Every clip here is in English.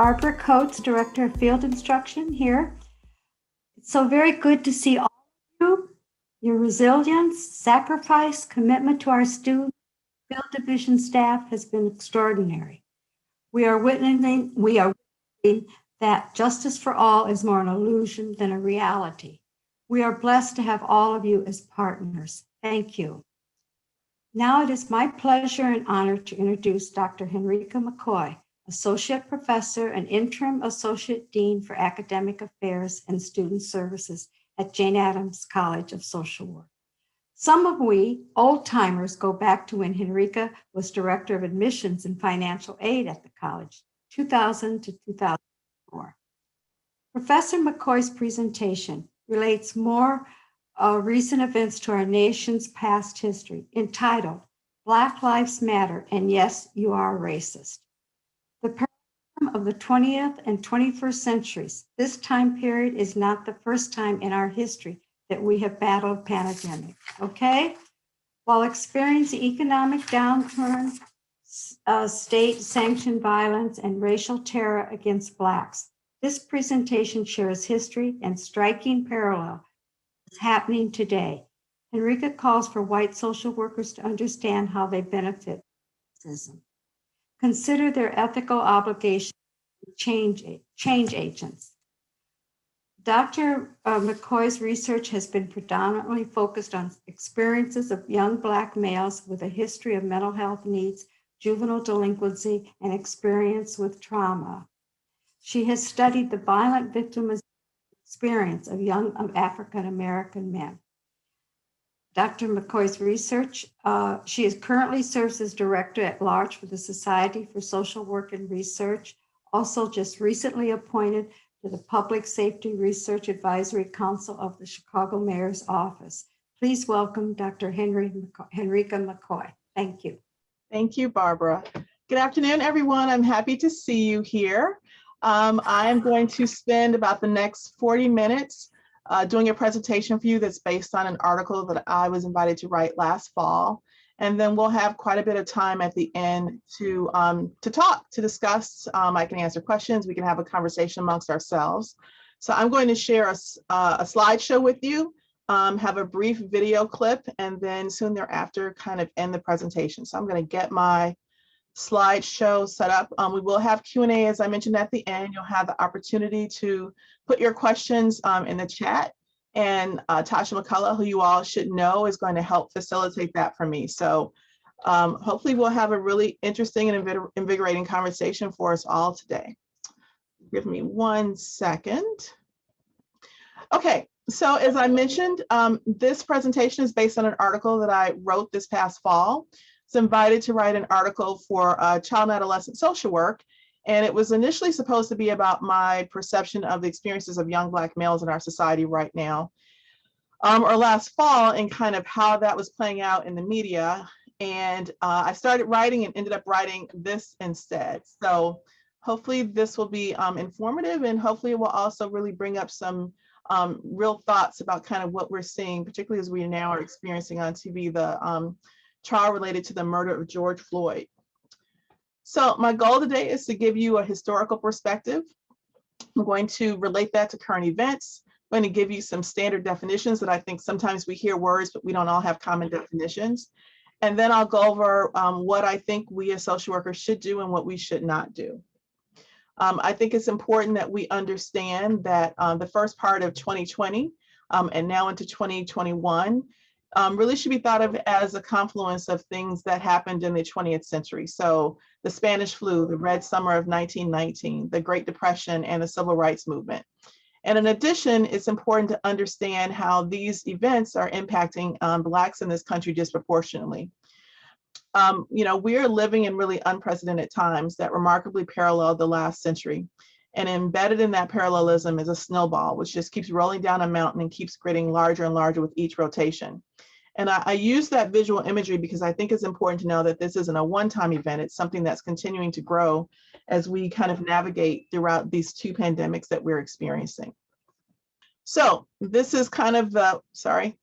Barbara Coates, Director of Field Instruction here. It's so very good to see all of you. Your resilience, sacrifice, commitment to our students, Field Division staff has been extraordinary. We are witnessing that justice for all is more an illusion than a reality. We are blessed to have all of you as partners. Thank you. Now it is my pleasure and honor to introduce Dr. Henrika McCoy, Associate Professor and Interim Associate Dean for Academic Affairs and Student Services at Jane Addams College of Social Work. Some of we old-timers go back to when Henrika was Director of Admissions and Financial Aid at the college, 2000 to 2004. Professor McCoy's presentation relates more recent events to our nation's past history, entitled Black Lives Matter, and Yes, You Are Racist. The paradigm of the 20th and 21st centuries. This time period is not the first time in our history that we have battled pandemic, okay? While experiencing economic downturn, state-sanctioned violence, and racial terror against Blacks, this presentation shares history and striking parallel is happening today. Henrika calls for white social workers to understand how they benefit from racism. Consider their ethical obligation to change agents. Dr. McCoy's research has been predominantly focused on experiences of young Black males with a history of mental health needs, juvenile delinquency, and experience with trauma. She has studied the violent victimization experience of young African American men. Dr. McCoy's research, she currently serves as Director at Large for the Society for Social Work and Research, also just recently appointed to the Public Safety Research Advisory Council of the Chicago Mayor's Office. Please welcome Dr. Henrika McCoy. Thank you. Thank you, Barbara. Good afternoon, everyone. I'm happy to see you here. I am going to spend about the next 40 minutes doing a presentation for you that's based on an article that I was invited to write last fall. And then we'll have quite a bit of time at the end to talk, to discuss. I can answer questions. We can have a conversation amongst ourselves. So I'm going to share a slideshow with you, have a brief video clip, and then soon thereafter kind of end the presentation. So I'm going to get my slideshow set up. We will have Q&A, as I mentioned at the end. You'll have the opportunity to put your questions in the chat. And Tasha McCullough, who you all should know, is going to help facilitate that for me. So hopefully we'll have a really interesting and invigorating conversation for us all today. Give me 1 second. Okay, so as I mentioned, this presentation is based on an article that I wrote this past fall. I was invited to write an article for Child and Adolescent Social Work. And it was initially supposed to be about my perception of the experiences of young Black males in our society right now, or last fall, and kind of how that was playing out in the media. And I started writing and ended up writing this instead. So hopefully this will be informative, and hopefully it will also really bring up some real thoughts about kind of what we're seeing, particularly as we now are experiencing on TV, the trial related to the murder of George Floyd. So my goal today is to give you a historical perspective. I'm going to relate that to current events. I'm going to give you some standard definitions that I think sometimes we hear words, but we don't all have common definitions. And then I'll go over what I think we as social workers should do and what we should not do. I think it's important that we understand that the first part of 2020 and now into 2021 really should be thought of as a confluence of things that happened in the 20th century. So the Spanish flu, the Red Summer of 1919, the Great Depression, and the Civil Rights Movement. And in addition, it's important to understand how these events are impacting Blacks in this country disproportionately. You know, we are living in really unprecedented times that remarkably parallel the last century. And embedded in that parallelism is a snowball, which just keeps rolling down a mountain and keeps getting larger and larger with each rotation. And I use that visual imagery because I think it's important to know that this isn't a one-time event. It's something that's continuing to grow as we kind of navigate throughout these two pandemics that we're experiencing. So this is kind of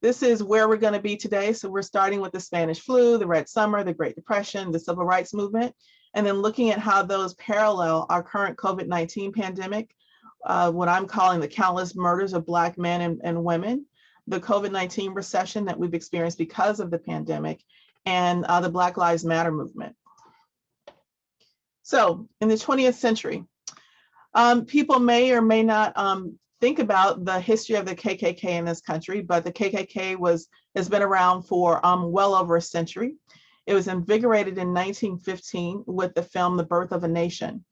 this is where we're going to be today. So we're starting with the Spanish flu, the Red Summer, the Great Depression, the Civil Rights Movement. and then looking at how those parallel our current COVID-19 pandemic, what I'm calling the countless murders of Black men and women, the COVID-19 recession that we've experienced because of the pandemic, and the Black Lives Matter movement. So in the 20th century, people may or may not think about the history of the KKK in this country, but the KKK has been around for well over a century. It was invigorated in 1915 with the film The Birth of a Nation.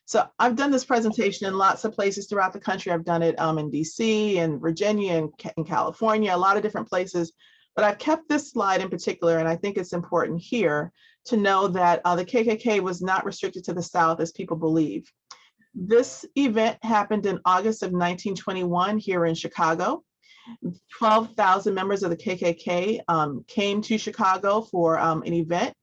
So I've done this presentation in lots of places throughout the country. I've done it in DC and Virginia and in California, a lot of different places, but I've kept this slide in particular, and I think it's important here to know that the KKK was not restricted to the South as people believe. This event happened in August of 1921 here in Chicago. 12,000 members of the KKK came to Chicago for an event.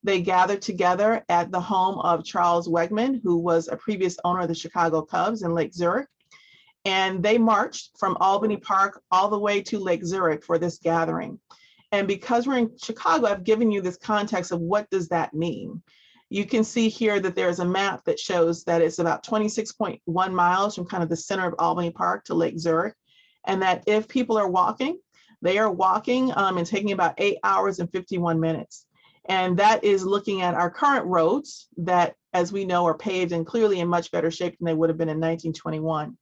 They gathered together at the home of Charles Wegman, who was a previous owner of the Chicago Cubs in Lake Zurich. And they marched from Albany Park all the way to Lake Zurich for this gathering. And because we're in Chicago, I've given you this context of what does that mean. You can see here that there's a map that shows that it's about 26.1 miles from kind of the center of Albany Park to Lake Zurich. And that if people are walking, they are walking and taking about 8 hours and 51 minutes. And that is looking at our current roads that, as we know, are paved and clearly in much better shape than they would have been in 1921.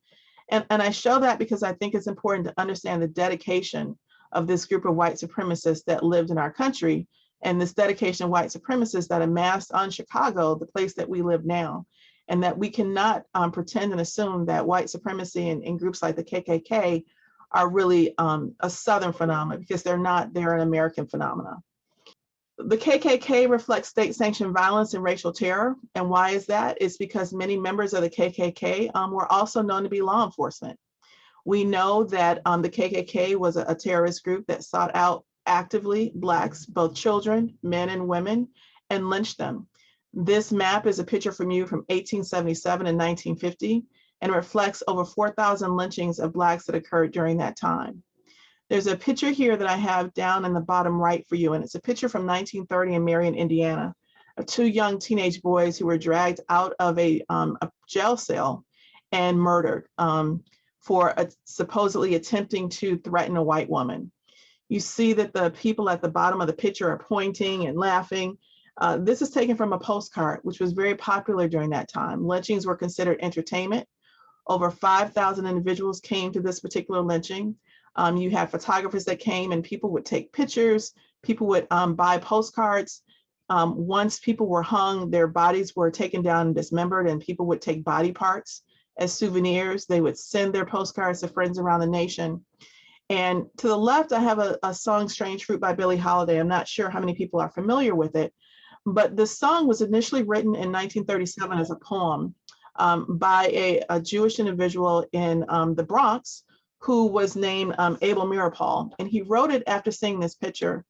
And I show that because I think it's important to understand the dedication of this group of white supremacists that lived in our country, and this dedication of white supremacists that amassed on Chicago, the place that we live now, and that we cannot pretend and assume that white supremacy and groups like the KKK are really a Southern phenomenon, because they're not, they're an American phenomenon. The KKK reflects state-sanctioned violence and racial terror. And why is that? It's because many members of the KKK were also known to be law enforcement. We know that the KKK was a terrorist group that sought out actively Blacks, both children, men and women, and lynched them. This map is a picture from you from 1877 and 1950, and reflects over 4,000 lynchings of Blacks that occurred during that time. There's a picture here that I have down in the bottom right for you, and it's a picture from 1930 in Marion, Indiana, of two young teenage boys who were dragged out of a jail cell and murdered for supposedly attempting to threaten a white woman. You see that the people at the bottom of the picture are pointing and laughing. This is taken from a postcard, which was very popular during that time. Lynchings were considered entertainment. Over 5,000 individuals came to this particular lynching. You had photographers that came and people would take pictures. People would buy postcards. Once people were hung, their bodies were taken down and dismembered, and people would take body parts as souvenirs. They would send their postcards to friends around the nation. And to the left, I have a song, Strange Fruit by Billie Holiday. I'm not sure how many people are familiar with it, but the song was initially written in 1937 as a poem by a Jewish individual in the Bronx who was named Abel Meeropol. And he wrote it after seeing this picture.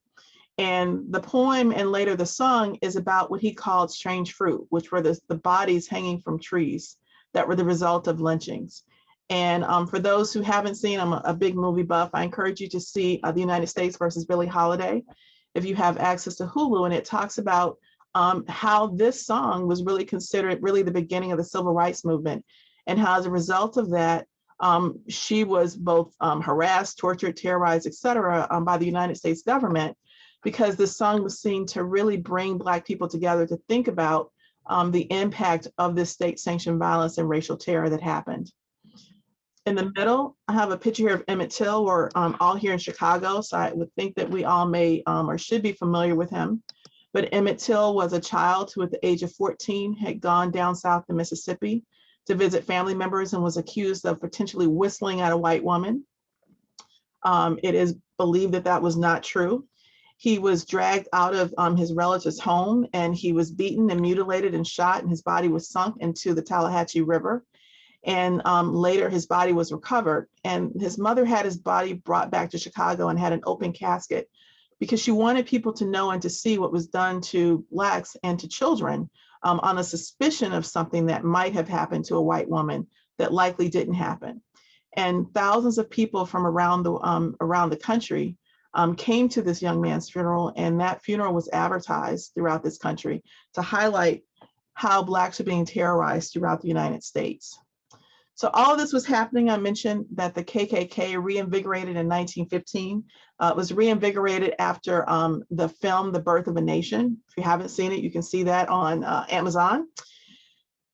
And the poem and later the song is about what he called strange fruit, which were the bodies hanging from trees that were the result of lynchings. And for those who haven't seen, I'm a big movie buff, I encourage you to see The United States versus Billie Holiday, if you have access to Hulu. And it talks about how this song was really considered really the beginning of the civil rights movement, and how as a result of that, she was both harassed, tortured, terrorized, et cetera, by the United States government, because this song was seen to really bring Black people together to think about the impact of this state-sanctioned violence and racial terror that happened. In the middle, I have a picture here of Emmett Till. We're all here in Chicago, so I would think that we all may or should be familiar with him. But Emmett Till was a child who at the age of 14 had gone down south to Mississippi to visit family members and was accused of potentially whistling at a white woman. It is believed that that was not true. He was dragged out of his relative's home, and he was beaten and mutilated and shot, and his body was sunk into the Tallahatchie River. And later his body was recovered, and his mother had his body brought back to Chicago and had an open casket because she wanted people to know and to see what was done to Blacks and to children on a suspicion of something that might have happened to a white woman that likely didn't happen. And thousands of people from around the country came to this young man's funeral, and that funeral was advertised throughout this country to highlight how Blacks are being terrorized throughout the United States. So all of this was happening. I mentioned that the KKK reinvigorated in 1915. It was reinvigorated after the film, The Birth of a Nation. If you haven't seen it, you can see that on Amazon.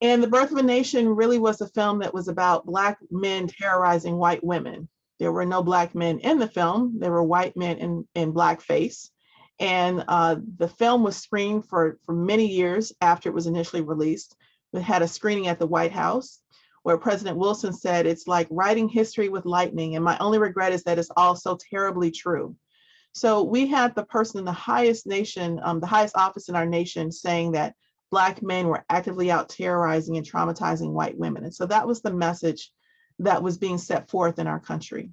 And The Birth of a Nation really was a film that was about Black men terrorizing white women. There were no Black men in the film. There were white men in blackface. And the film was screened for many years after it was initially released. We had a screening at the White House where President Wilson said, "It's like writing history with lightning. And my only regret is that it's all so terribly true." So we had the person in the highest nation, the highest office in our nation saying that Black men were actively out terrorizing and traumatizing white women. And so that was the message that was being set forth in our country.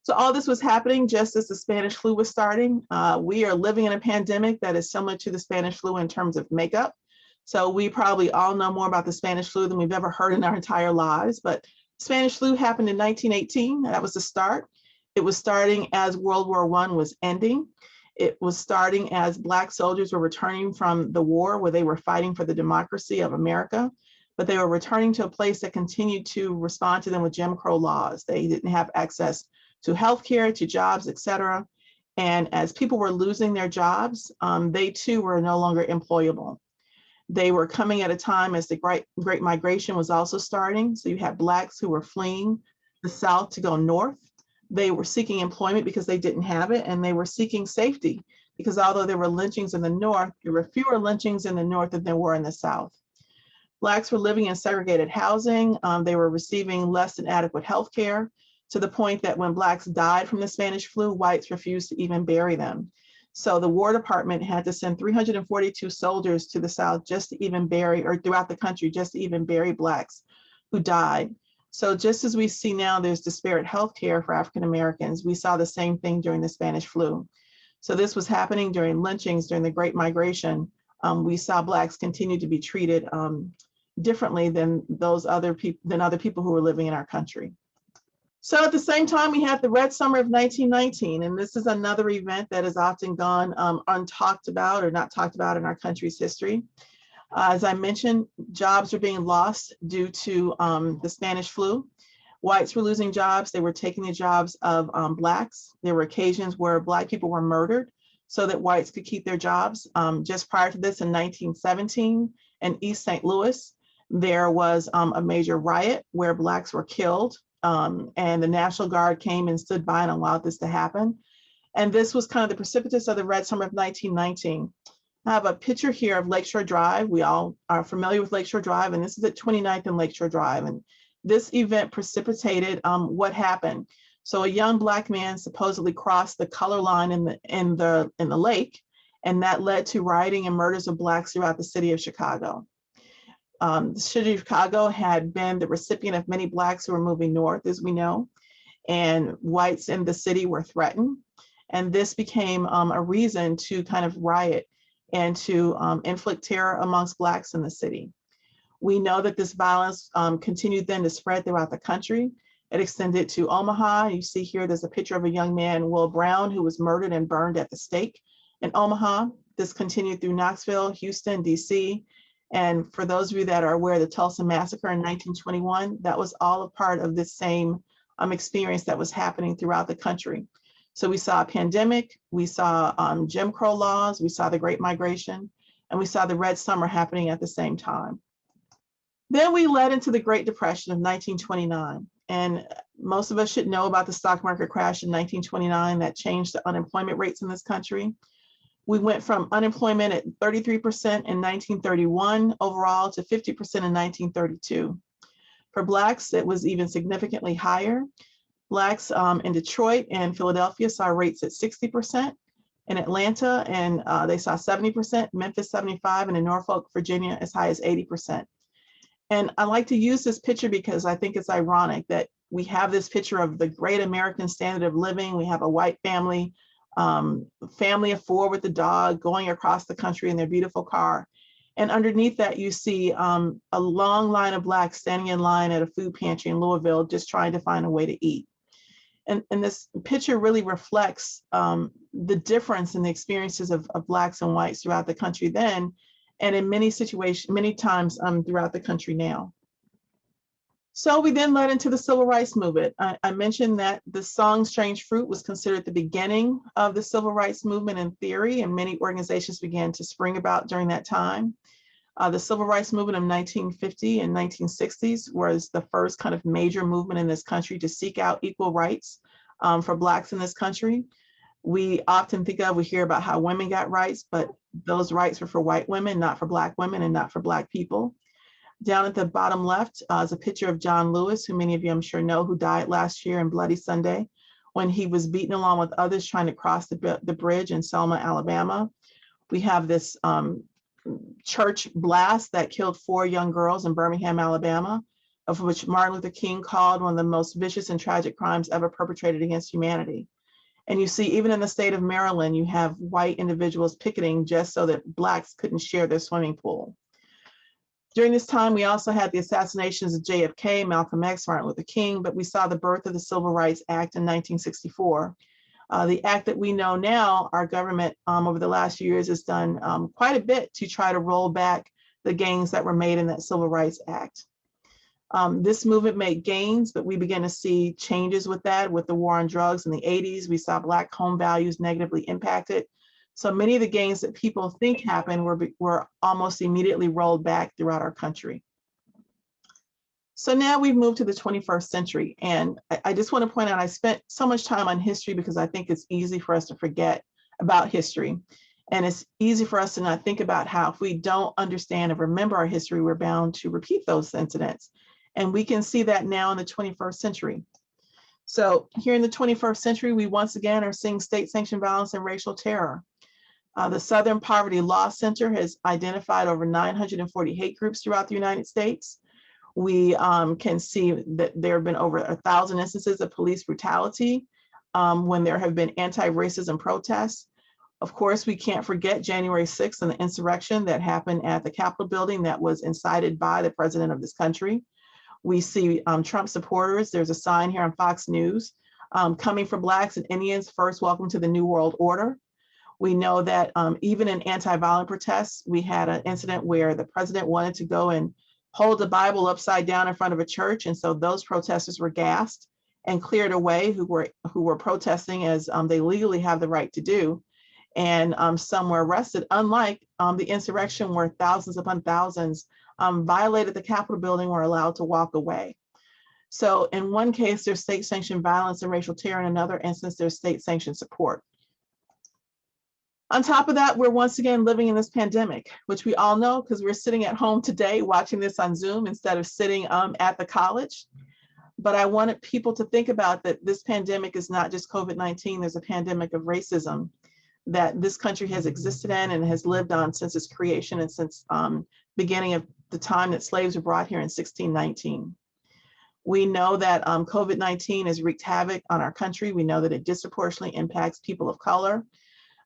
So all this was happening just as the Spanish flu was starting. We are living in a pandemic that is similar to the Spanish flu in terms of makeup. So we probably all know more about the Spanish flu than we've ever heard in our entire lives. But Spanish flu happened in 1918. That was the start. It was starting as World War I was ending. It was starting as Black soldiers were returning from the war where they were fighting for the democracy of America, but they were returning to a place that continued to respond to them with Jim Crow laws. They didn't have access to healthcare, to jobs, et cetera. And as people were losing their jobs, they too were no longer employable. They were coming at a time as the Great Migration was also starting. So you had Blacks who were fleeing the South to go north. They were seeking employment because they didn't have it, and they were seeking safety because although there were lynchings in the North, there were fewer lynchings in the North than there were in the South. Blacks were living in segregated housing. They were receiving less than adequate health care to the point that when Blacks died from the Spanish flu, whites refused to even bury them. So the War Department had to send 342 soldiers to the South just to even bury, or throughout the country, just to even bury Blacks who died. So just as we see now, there's disparate health care for African Americans, we saw the same thing during the Spanish flu. So this was happening during lynchings, during the Great Migration. We saw Blacks continue to be treated differently than other people who were living in our country. So at the same time, we had the Red Summer of 1919, and this is another event that has often gone untalked about or not talked about in our country's history. As I mentioned, jobs were being lost due to the Spanish flu. Whites were losing jobs. They were taking the jobs of Blacks. There were occasions where Black people were murdered so that whites could keep their jobs. Just prior to this, in 1917, in East St. Louis, there was a major riot where Blacks were killed, and the National Guard came and stood by and allowed this to happen. And this was kind of the precipitous of the Red Summer of 1919. I have a picture here of Lakeshore Drive. We all are familiar with Lakeshore Drive, and this is at 29th and Lakeshore Drive. And this event precipitated what happened. So a young Black man supposedly crossed the color line in the lake, and that led to rioting and murders of Blacks throughout the city of Chicago. The city of Chicago had been the recipient of many Blacks who were moving north, as we know, and whites in the city were threatened. And this became a reason to kind of riot and to inflict terror amongst Blacks in the city. We know that this violence continued then to spread throughout the country. It extended to Omaha. You see here, there's a picture of a young man, Will Brown, who was murdered and burned at the stake in Omaha. This continued through Knoxville, Houston, DC. And for those of you that are aware of the Tulsa Massacre in 1921, that was all a part of this same experience that was happening throughout the country. So we saw a pandemic, we saw Jim Crow laws, we saw the Great Migration, and we saw the Red Summer happening at the same time. Then we led into the Great Depression of 1929. And most of us should know about the stock market crash in 1929 that changed the unemployment rates in this country. We went from unemployment at 33% in 1931 overall to 50% in 1932. For Blacks, it was even significantly higher. Blacks in Detroit and Philadelphia saw rates at 60%. In Atlanta, and they saw 70%, Memphis 75%, and in Norfolk, Virginia, as high as 80%. And I like to use this picture because I think it's ironic that we have this picture of the great American standard of living. We have a white family, family of four with a dog going across the country in their beautiful car. And underneath that, you see a long line of Blacks standing in line at a food pantry in Louisville, just trying to find a way to eat. And this picture really reflects the difference in the experiences of Blacks and whites throughout the country then, and in many situations, many times throughout the country now. So we then led into the Civil Rights Movement. I mentioned that the song Strange Fruit was considered the beginning of the Civil Rights Movement in theory, and many organizations began to spring about during that time. The Civil Rights Movement of 1950 and 1960s was the first kind of major movement in this country to seek out equal rights for Blacks in this country. We often we hear about how women got rights, but those rights were for white women, not for Black women and not for Black people. Down at the bottom left is a picture of John Lewis, who many of you I'm sure know, who died last year in Bloody Sunday when he was beaten along with others trying to cross the bridge in Selma, Alabama. We have this church blast that killed 4 young girls in Birmingham, Alabama, of which Martin Luther King called one of the most vicious and tragic crimes ever perpetrated against humanity. And you see, even in the state of Maryland, you have white individuals picketing just so that Blacks couldn't share their swimming pool. During this time, we also had the assassinations of JFK, Malcolm X, Martin Luther King, but we saw the birth of the Civil Rights Act in 1964. The act that we know now, our government over the last few years has done quite a bit to try to roll back the gains that were made in that Civil Rights Act. This movement made gains, but we began to see changes with that. With the war on drugs in the 80s, we saw Black home values negatively impacted. So many of the gains that people think happened were almost immediately rolled back throughout our country. So now we've moved to the 21st century. And I just want to point out, I spent so much time on history because I think it's easy for us to forget about history. And it's easy for us to not think about how if we don't understand and remember our history, we're bound to repeat those incidents. And we can see that now in the 21st century. So here in the 21st century, we once again are seeing state-sanctioned violence and racial terror. The Southern Poverty Law Center has identified over 940 hate groups throughout the United States. We can see that there have been over 1,000 instances of police brutality when there have been anti-racism protests. Of course, we can't forget January 6th and the insurrection that happened at the Capitol building that was incited by the president of this country. We see Trump supporters. There's a sign here on Fox News, coming for Blacks and Indians, first welcome to the New World Order. We know that even in anti-violent protests, we had an incident where the president wanted to go and hold the Bible upside down in front of a church. And so those protesters were gassed and cleared away who were protesting as they legally have the right to do. And some were arrested, unlike the insurrection where thousands upon thousands violated the Capitol building, were allowed to walk away. So in one case, there's state-sanctioned violence and racial terror. In another instance, there's state-sanctioned support. On top of that, we're once again living in this pandemic, which we all know because we're sitting at home today watching this on Zoom instead of sitting at the college. But I wanted people to think about that this pandemic is not just COVID-19, there's a pandemic of racism that this country has existed in and has lived on since its creation and since beginning of the time that slaves were brought here in 1619. We know that COVID-19 has wreaked havoc on our country. We know that it disproportionately impacts people of color.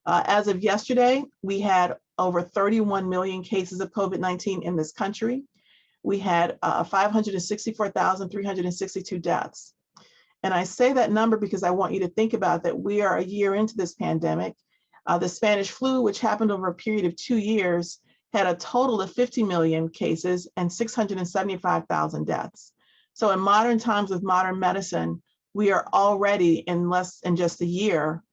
As of yesterday, we had over 31 million cases of COVID-19 in this country. We had 564,362 deaths. And I say that number because I want you to think about that we are a year into this pandemic. The Spanish flu, which happened over a period of 2 years, had a total of 50 million cases and 675,000 deaths. So in modern times with modern medicine, we are already in less than just a year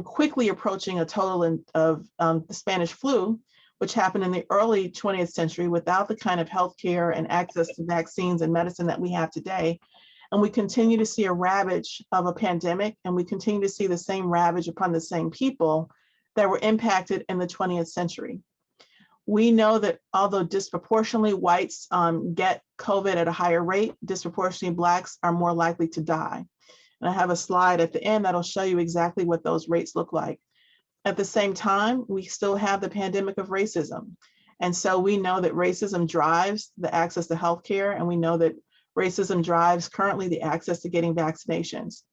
quickly approaching a total of the Spanish flu, which happened in the early 20th century without the kind of healthcare and access to vaccines and medicine that we have today. And we continue to see a ravage of a pandemic, and we continue to see the same ravage upon the same people that were impacted in the 20th century. We know that although disproportionately whites get COVID at a higher rate, disproportionately Blacks are more likely to die. And I have a slide at the end that'll show you exactly what those rates look like. At the same time, we still have the pandemic of racism. And so we know that racism drives the access to healthcare, and we know that racism drives currently the access to getting vaccinations.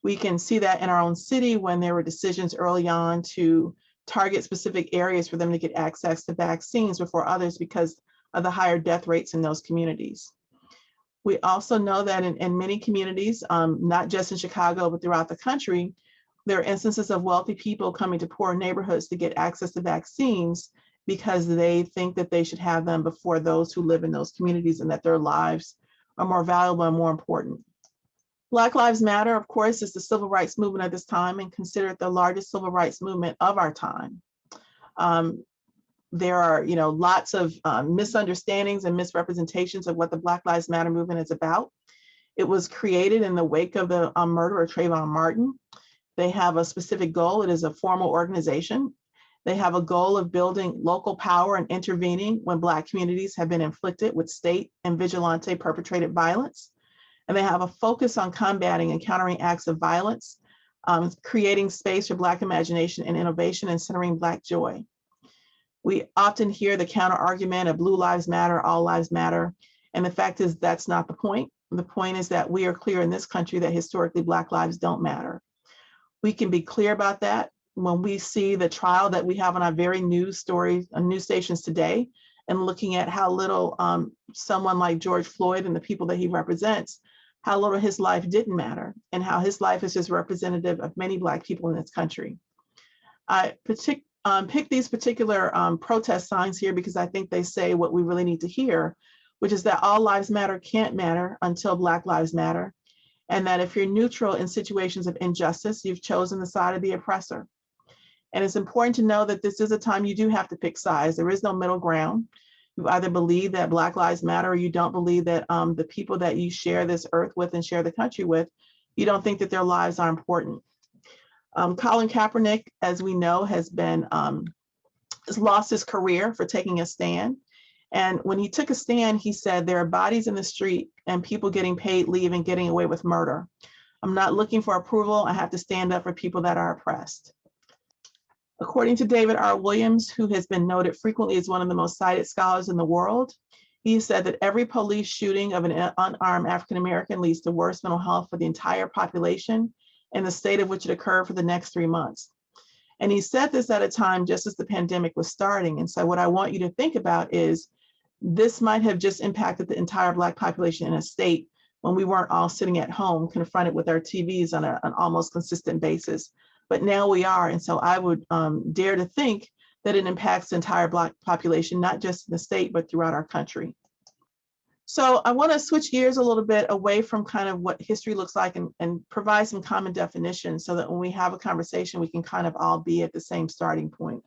We can see that in our own city when there were decisions early on to target specific areas for them to get access to vaccines before others because of the higher death rates in those communities. We also know that in many communities, not just in Chicago, but throughout the country, there are instances of wealthy people coming to poor neighborhoods to get access to vaccines because they think that they should have them before those who live in those communities and that their lives are more valuable and more important. Black Lives Matter, of course, is the civil rights movement at this time and considered the largest civil rights movement of our time. There are, lots of misunderstandings and misrepresentations of what the Black Lives Matter movement is about. It was created in the wake of the murder of Trayvon Martin. They have a specific goal. It is a formal organization. They have a goal of building local power and intervening when Black communities have been inflicted with state and vigilante perpetrated violence. And they have a focus on combating and countering acts of violence, creating space for Black imagination and innovation, and centering Black joy. We often hear the counter argument of blue lives matter, all lives matter. And the fact is that's not the point. The point is that we are clear in this country that historically Black lives don't matter. We can be clear about that when we see the trial that we have on our very news stories on news stations today, and looking at how little someone like George Floyd and the people that he represents, how little his life didn't matter, and how his life is just representative of many Black people in this country. I pick these particular protest signs here because I think they say what we really need to hear, which is that all lives matter can't matter until Black lives matter, and that if you're neutral in situations of injustice, you've chosen the side of the oppressor. And it's important to know that this is a time you do have to pick sides. There is no middle ground. You either believe that Black lives matter, or you don't believe that the people that you share this earth with and share the country with, you don't think that their lives are important. Colin Kaepernick, as we know, has lost his career for taking a stand. And when he took a stand, he said, there are bodies in the street and people getting paid leave and getting away with murder. I'm not looking for approval. I have to stand up for people that are oppressed. According to David R. Williams, who has been noted frequently as one of the most cited scholars in the world, he said that every police shooting of an unarmed African-American leads to worse mental health for the entire population and the state of which it occurred for the next 3 months. And he said this at a time just as the pandemic was starting. And so what I want you to think about is this might have just impacted the entire Black population in a state when we weren't all sitting at home confronted with our TVs on an almost consistent basis. But now we are. And so I would dare to think that it impacts the entire Black population, not just in the state, but throughout our country. So I want to switch gears a little bit away from kind of what history looks like and provide some common definitions so that when we have a conversation, we can kind of all be at the same starting point.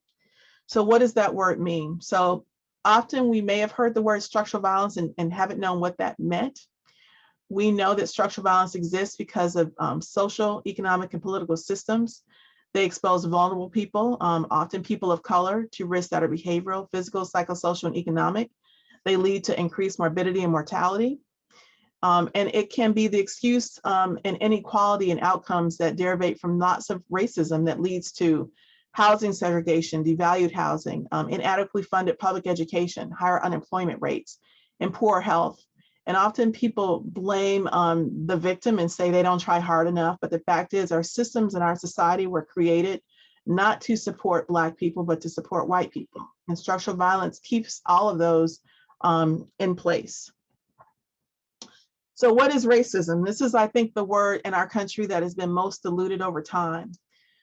So what does that word mean? So often we may have heard the word structural violence and haven't known what that meant. We know that structural violence exists because of social, economic, and political systems. They expose vulnerable people, often people of color, to risks that are behavioral, physical, psychosocial, and economic. They lead to increased morbidity and mortality. And it can be the excuse and inequality and outcomes that derivate from lots of racism that leads to housing segregation, devalued housing, inadequately funded public education, higher unemployment rates, and poor health. And often people blame the victim and say they don't try hard enough. But the fact is our systems in our society were created not to support Black people, but to support white people. And structural violence keeps all of those in place. So what is racism? This is, I think, the word in our country that has been most diluted over time.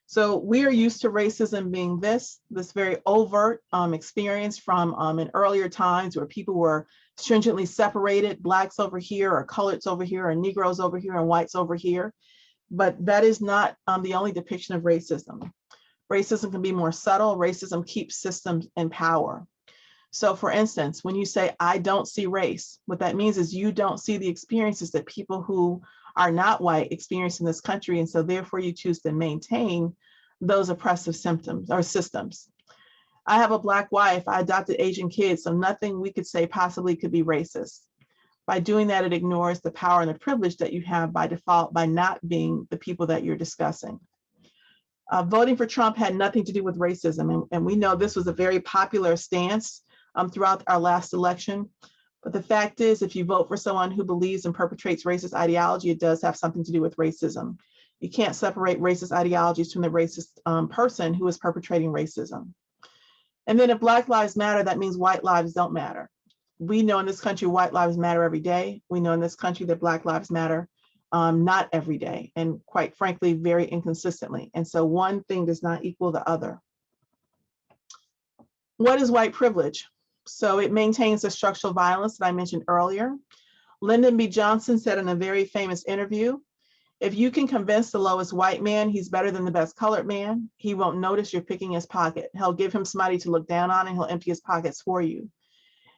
So we are used to racism being this very overt experience from in earlier times where people were stringently separated, Blacks over here, or coloreds over here, or Negroes over here, and whites over here. But that is not the only depiction of racism. Racism can be more subtle. Racism keeps systems in power. So for instance, when you say, I don't see race, what that means is you don't see the experiences that people who are not white experience in this country. And so therefore you choose to maintain those oppressive symptoms or systems. I have a Black wife, I adopted Asian kids, so nothing we could say possibly could be racist. By doing that, it ignores the power and the privilege that you have by default by not being the people that you're discussing. Voting for Trump had nothing to do with racism. And we know this was a very popular stance throughout our last election. But the fact is, if you vote for someone who believes and perpetrates racist ideology, it does have something to do with racism. You can't separate racist ideologies from the racist person who is perpetrating racism. And then if Black lives matter, that means white lives don't matter. We know in this country, white lives matter every day. We know in this country that Black lives matter not every day, and quite frankly, very inconsistently. And so one thing does not equal the other. What is white privilege? So it maintains the structural violence that I mentioned earlier. Lyndon B. Johnson said in a very famous interview, if you can convince the lowest white man he's better than the best colored man, he won't notice you're picking his pocket. He'll give him somebody to look down on and he'll empty his pockets for you.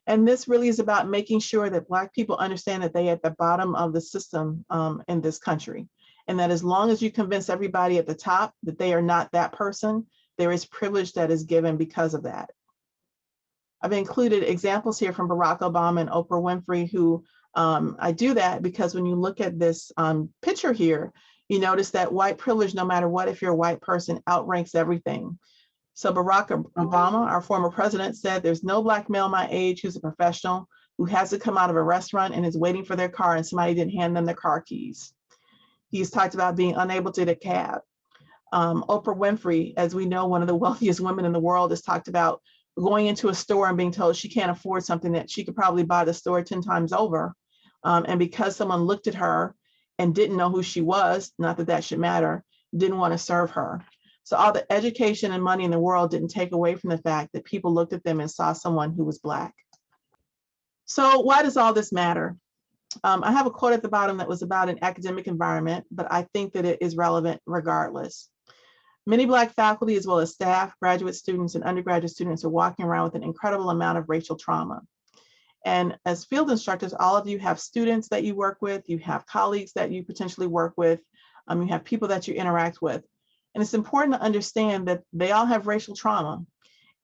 And this really is about making sure that Black people understand that they're at the bottom of the system in this country. And that as long as you convince everybody at the top that they are not that person, there is privilege that is given because of that. I've included examples here from Barack Obama and Oprah Winfrey, who I do that because when you look at this picture here, you notice that white privilege, no matter what, if you're a white person, outranks everything. So Barack Obama, our former president, said there's no Black male my age who's a professional who has to come out of a restaurant and is waiting for their car and somebody didn't hand them their car keys. He's talked about being unable to get a cab. Oprah Winfrey, as we know, one of the wealthiest women in the world, has talked about going into a store and being told she can't afford something that she could probably buy at the store 10 times over. And because someone looked at her and didn't know who she was, not that that should matter, didn't want to serve her. So all the education and money in the world didn't take away from the fact that people looked at them and saw someone who was Black. So why does all this matter? I have a quote at the bottom that was about an academic environment, but I think that it is relevant regardless. Many Black faculty, as well as staff, graduate students, and undergraduate students are walking around with an incredible amount of racial trauma. And as field instructors, all of you have students that you work with, you have colleagues that you potentially work with, you have people that you interact with. And it's important to understand that they all have racial trauma.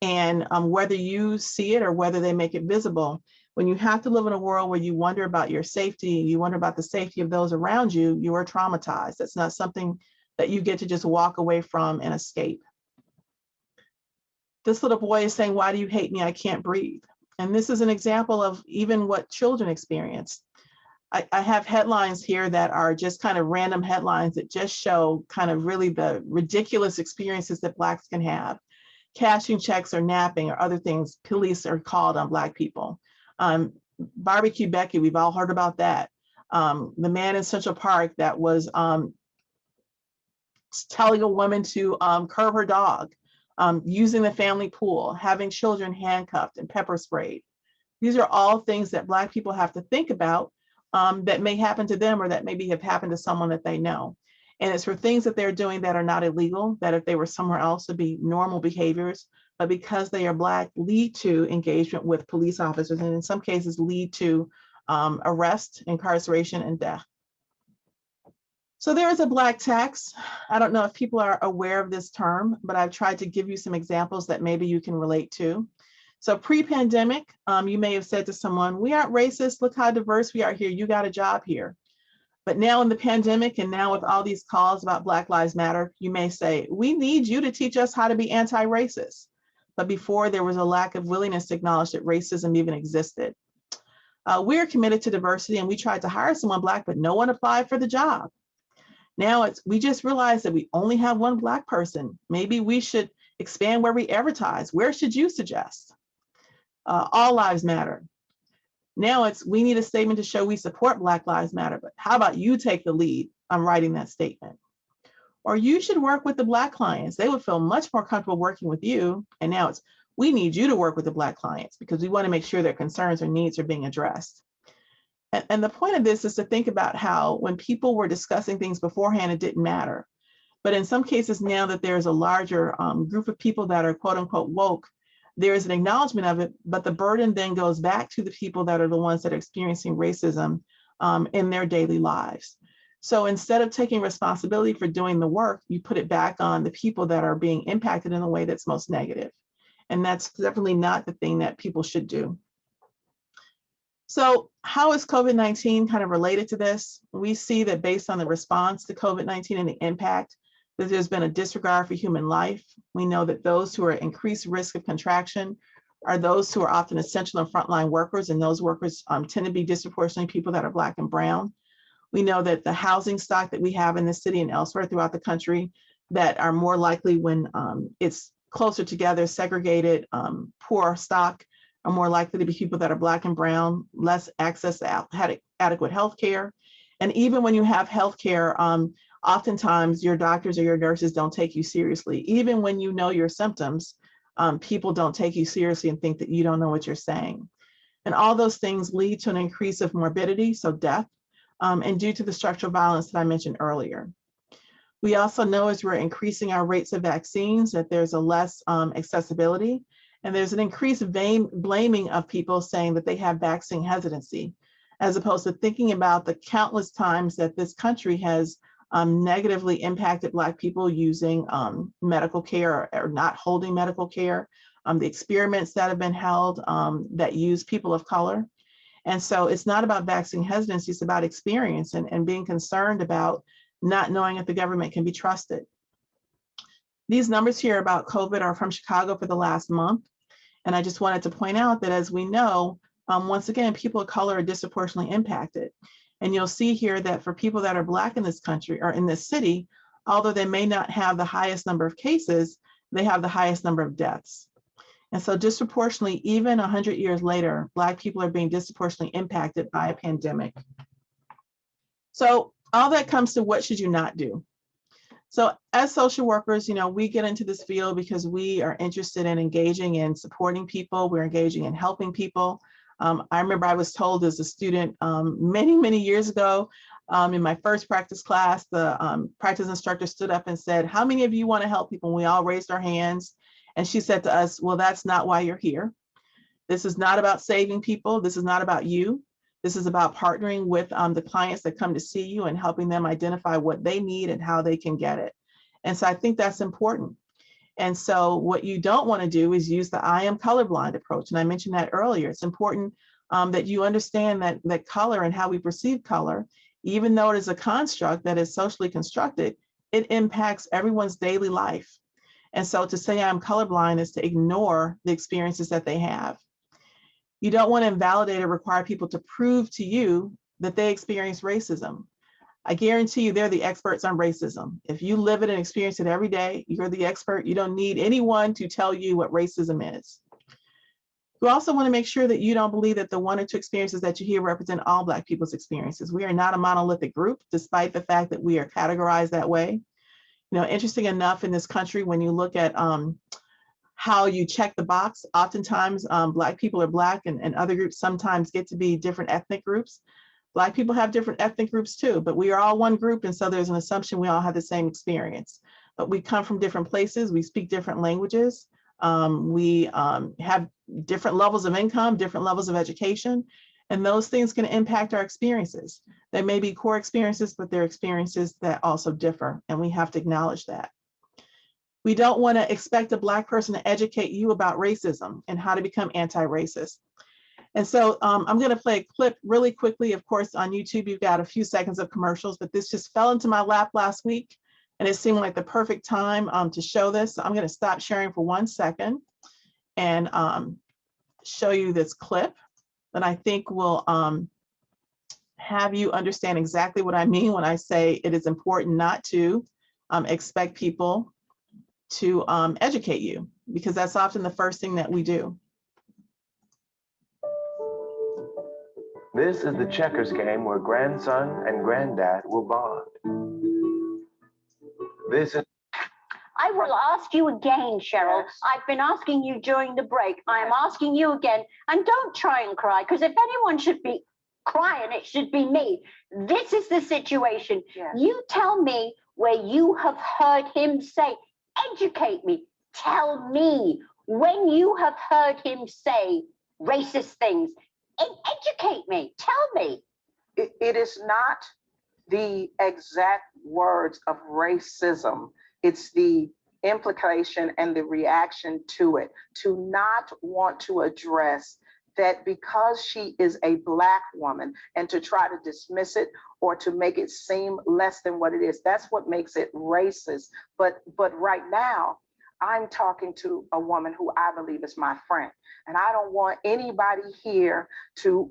And whether you see it or whether they make it visible, when you have to live in a world where you wonder about your safety, you wonder about the safety of those around you, you are traumatized. That's not something that you get to just walk away from and escape. This little boy is saying, why do you hate me? I can't breathe. And this is an example of even what children experience. I have headlines here that are just kind of random headlines that just show kind of really the ridiculous experiences that Blacks can have. Cashing checks or napping or other things, police are called on Black people. Barbecue Becky, we've all heard about that. The man in Central Park that was telling a woman to curb her dog, using the family pool, having children handcuffed and pepper sprayed. These are all things that Black people have to think about that may happen to them or that maybe have happened to someone that they know. And it's for things that they're doing that are not illegal, that if they were somewhere else would be normal behaviors, but because they are Black, lead to engagement with police officers, and in some cases lead to arrest, incarceration, and death. So there is a Black tax. I don't know if people are aware of this term, but I've tried to give you some examples that maybe you can relate to. So pre-pandemic, you may have said to someone, we aren't racist, look how diverse we are here, you got a job here. But now in the pandemic and now with all these calls about Black Lives Matter, you may say, we need you to teach us how to be anti-racist. But before, there was a lack of willingness to acknowledge that racism even existed. We're committed to diversity and we tried to hire someone Black, but no one applied for the job. Now we just realized that we only have one Black person. Maybe we should expand where we advertise. Where should you suggest? All lives matter. Now we need a statement to show we support Black Lives Matter, but how about you take the lead on writing that statement? Or you should work with the Black clients. They would feel much more comfortable working with you. And now we need you to work with the Black clients because we want to make sure their concerns or needs are being addressed. And the point of this is to think about how when people were discussing things beforehand, it didn't matter. But in some cases now that there's a larger group of people that are quote unquote woke, there is an acknowledgement of it, but the burden then goes back to the people that are the ones that are experiencing racism in their daily lives. So instead of taking responsibility for doing the work, you put it back on the people that are being impacted in the way that's most negative. And that's definitely not the thing that people should do. So how is COVID-19 kind of related to this? We see that based on the response to COVID-19 and the impact, that there's been a disregard for human life. We know that those who are at increased risk of contraction are those who are often essential and frontline workers, and those workers tend to be disproportionately people that are Black and brown. We know that the housing stock that we have in the city and elsewhere throughout the country that are more likely when it's closer together, segregated, poor stock, are more likely to be people that are Black and brown, less access to adequate health care. And even when you have health care, oftentimes your doctors or your nurses don't take you seriously. Even when you know your symptoms, people don't take you seriously and think that you don't know what you're saying. And all those things lead to an increase of morbidity, so death, and due to the structural violence that I mentioned earlier. We also know as we're increasing our rates of vaccines that there's a less accessibility, and there's an increased blaming of people saying that they have vaccine hesitancy, as opposed to thinking about the countless times that this country has negatively impacted Black people using medical care or not holding medical care, the experiments that have been held that use people of color. And so it's not about vaccine hesitancy, it's about experience and being concerned about not knowing if the government can be trusted. These numbers here about COVID are from Chicago for the last month. And I just wanted to point out that as we know, once again, people of color are disproportionately impacted. And you'll see here that for people that are Black in this country or in this city, although they may not have the highest number of cases, they have the highest number of deaths. And so disproportionately, even 100 years later, Black people are being disproportionately impacted by a pandemic. So all that comes to what should you not do? So as social workers, we get into this field because we are interested in engaging in supporting people. We're engaging in helping people. I remember I was told as a student many, many years ago in my first practice class, the practice instructor stood up and said, "How many of you want to help people?" And we all raised our hands. And she said to us, "Well, that's not why you're here. This is not about saving people. This is not about you. This is about partnering with the clients that come to see you and helping them identify what they need and how they can get it." And so I think that's important. And so what you don't want to do is use the I am colorblind approach. And I mentioned that earlier. It's important that you understand that color and how we perceive color, even though it is a construct that is socially constructed, it impacts everyone's daily life. And so to say I'm colorblind is to ignore the experiences that they have. You don't want to invalidate or require people to prove to you that they experience racism. I guarantee you they're the experts on racism. If you live it and experience it every day, you're the expert. You don't need anyone to tell you what racism is. You also want to make sure that you don't believe that the one or two experiences that you hear represent all Black people's experiences. We are not a monolithic group, despite the fact that we are categorized that way. Interesting enough, in this country, when you look at how you check the box, oftentimes Black people are Black and other groups sometimes get to be different ethnic groups. Black people have different ethnic groups too, but we are all one group. And so there's an assumption we all have the same experience, but we come from different places. We speak different languages. We have different levels of income, different levels of education, and those things can impact our experiences. They may be core experiences, but they're experiences that also differ, and we have to acknowledge that. We don't want to expect a Black person to educate you about racism and how to become anti-racist. And so I'm going to play a clip really quickly. Of course, on YouTube, you've got a few seconds of commercials, but this just fell into my lap last week, and it seemed like the perfect time to show this. So I'm going to stop sharing for 1 second and show you this clip that I think will have you understand exactly what I mean when I say it is important not to expect people to educate you, because that's often the first thing that we do. This is the checkers game where grandson and granddad will bond. This is... I will ask you again, Cheryl. Yes. I've been asking you during the break. I am asking you again, and don't try and cry, because if anyone should be crying, it should be me. This is the situation. Yes. You tell me where you have heard him say, educate me. Tell me when you have heard him say racist things. Educate me. Tell me. It is not the exact words of racism. It's the implication and the reaction to it. To not want to address that because she is a Black woman and to try to dismiss it or to make it seem less than what it is. That's what makes it racist. But right now, I'm talking to a woman who I believe is my friend. And I don't want anybody here to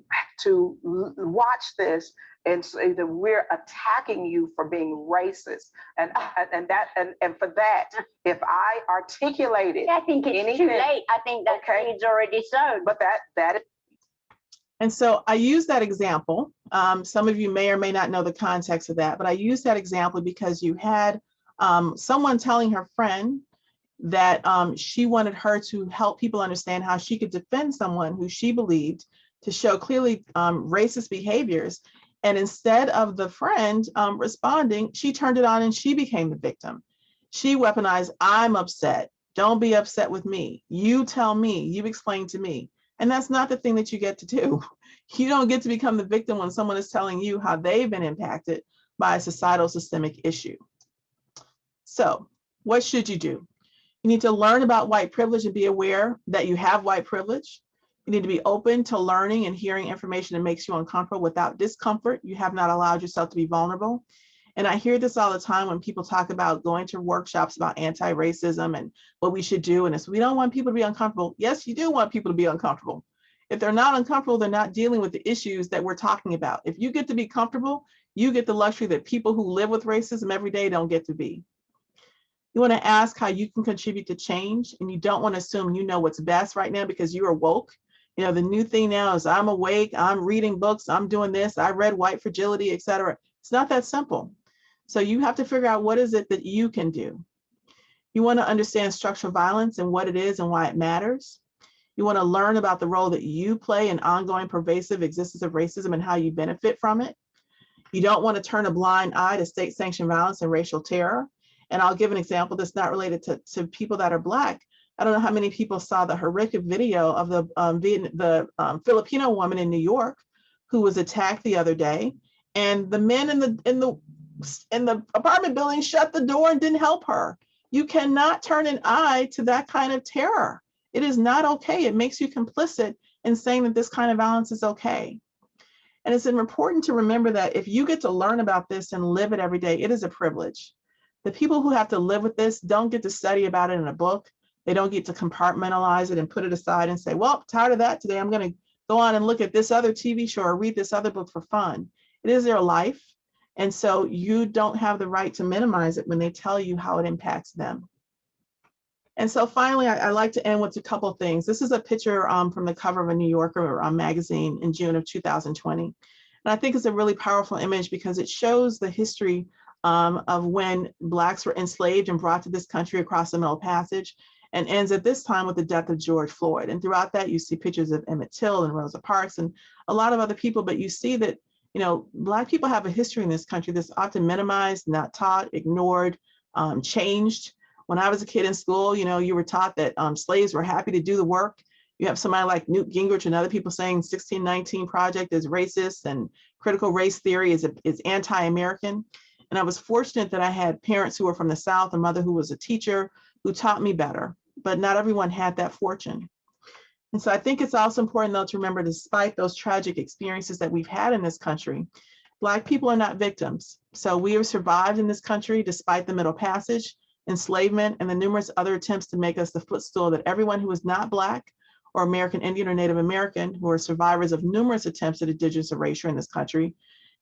watch this and say that we're attacking you for being racist. And for that, if I articulated, I think it's too late. I think that seed's already sown. But that is. And so I use that example. Some of you may or may not know the context of that, but I use that example because you had someone telling her friend that she wanted her to help people understand how she could defend someone who she believed to show clearly racist behaviors. And instead of the friend responding, she turned it on and she became the victim. She weaponized, I'm upset. Don't be upset with me. You tell me, you explain to me. And that's not the thing that you get to do. You don't get to become the victim when someone is telling you how they've been impacted by a societal systemic issue. So what should you do? You need to learn about white privilege and be aware that you have white privilege. You need to be open to learning and hearing information that makes you uncomfortable without discomfort. You have not allowed yourself to be vulnerable. And I hear this all the time when people talk about going to workshops about anti-racism and what we should do. And it's, we don't want people to be uncomfortable. Yes, you do want people to be uncomfortable. If they're not uncomfortable, they're not dealing with the issues that we're talking about. If you get to be comfortable, you get the luxury that people who live with racism every day don't get to be. You want to ask how you can contribute to change, and you don't want to assume you know what's best right now because you are woke. You know, the new thing now is I'm awake, I'm reading books, I'm doing this, I read White Fragility, etc. It's not that simple. So you have to figure out what is it that you can do. You want to understand structural violence and what it is and why it matters. You want to learn about the role that you play in ongoing pervasive existence of racism and how you benefit from it. You don't want to turn a blind eye to state-sanctioned violence and racial terror. And I'll give an example that's not related to people that are Black. I don't know how many people saw the horrific video of the Filipino woman in New York who was attacked the other day, and the men in the apartment building shut the door and didn't help her. You cannot turn an eye to that kind of terror. It is not okay. It makes you complicit in saying that this kind of violence is okay. And it's important to remember that if you get to learn about this and live it every day, it is a privilege. The people who have to live with this don't get to study about it in a book. They don't get to compartmentalize it and put it aside and say, well, tired of that today, I'm going to go on and look at this other TV show or read this other book for fun. It is their life. And so you don't have the right to minimize it when they tell you how it impacts them. And so finally, I like to end with a couple of things. This is a picture from the cover of a New Yorker magazine in June of 2020. And I think it's a really powerful image because it shows the history of when Blacks were enslaved and brought to this country across the Middle Passage, and ends at this time with the death of George Floyd. And throughout that, you see pictures of Emmett Till and Rosa Parks and a lot of other people, but you see that, you know, Black people have a history in this country that's often minimized, not taught, ignored, changed. When I was a kid in school, you know, you were taught that slaves were happy to do the work. You have somebody like Newt Gingrich and other people saying 1619 Project is racist and critical race theory is anti-American. And I was fortunate that I had parents who were from the South, a mother who was a teacher who taught me better, but not everyone had that fortune. And so I think it's also important though to remember, despite those tragic experiences that we've had in this country, Black people are not victims. So we have survived in this country despite the Middle Passage, enslavement, and the numerous other attempts to make us the footstool that everyone who is not Black or American Indian or Native American, who are survivors of numerous attempts at indigenous erasure in this country,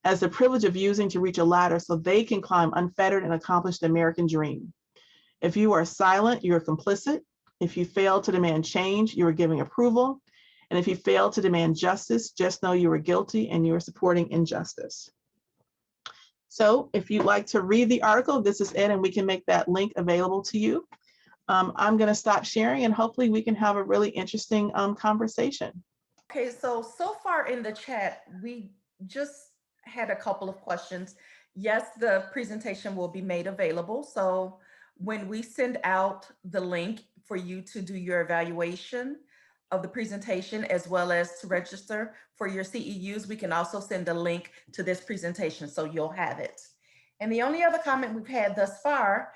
has the privilege of using to reach a ladder so they can climb unfettered and accomplish the American dream. If you are silent, you are complicit. If you fail to demand change, you are giving approval. And if you fail to demand justice, just know you are guilty and you are supporting injustice. So if you'd like to read the article, this is it, and we can make that link available to you. I'm going to stop sharing and hopefully we can have a really interesting conversation. Okay, so far in the chat, we just had a couple of questions. Yes, the presentation will be made available. So when we send out the link for you to do your evaluation of the presentation, as well as to register for your CEUs, we can also send a link to this presentation so you'll have it. And the only other comment we've had thus far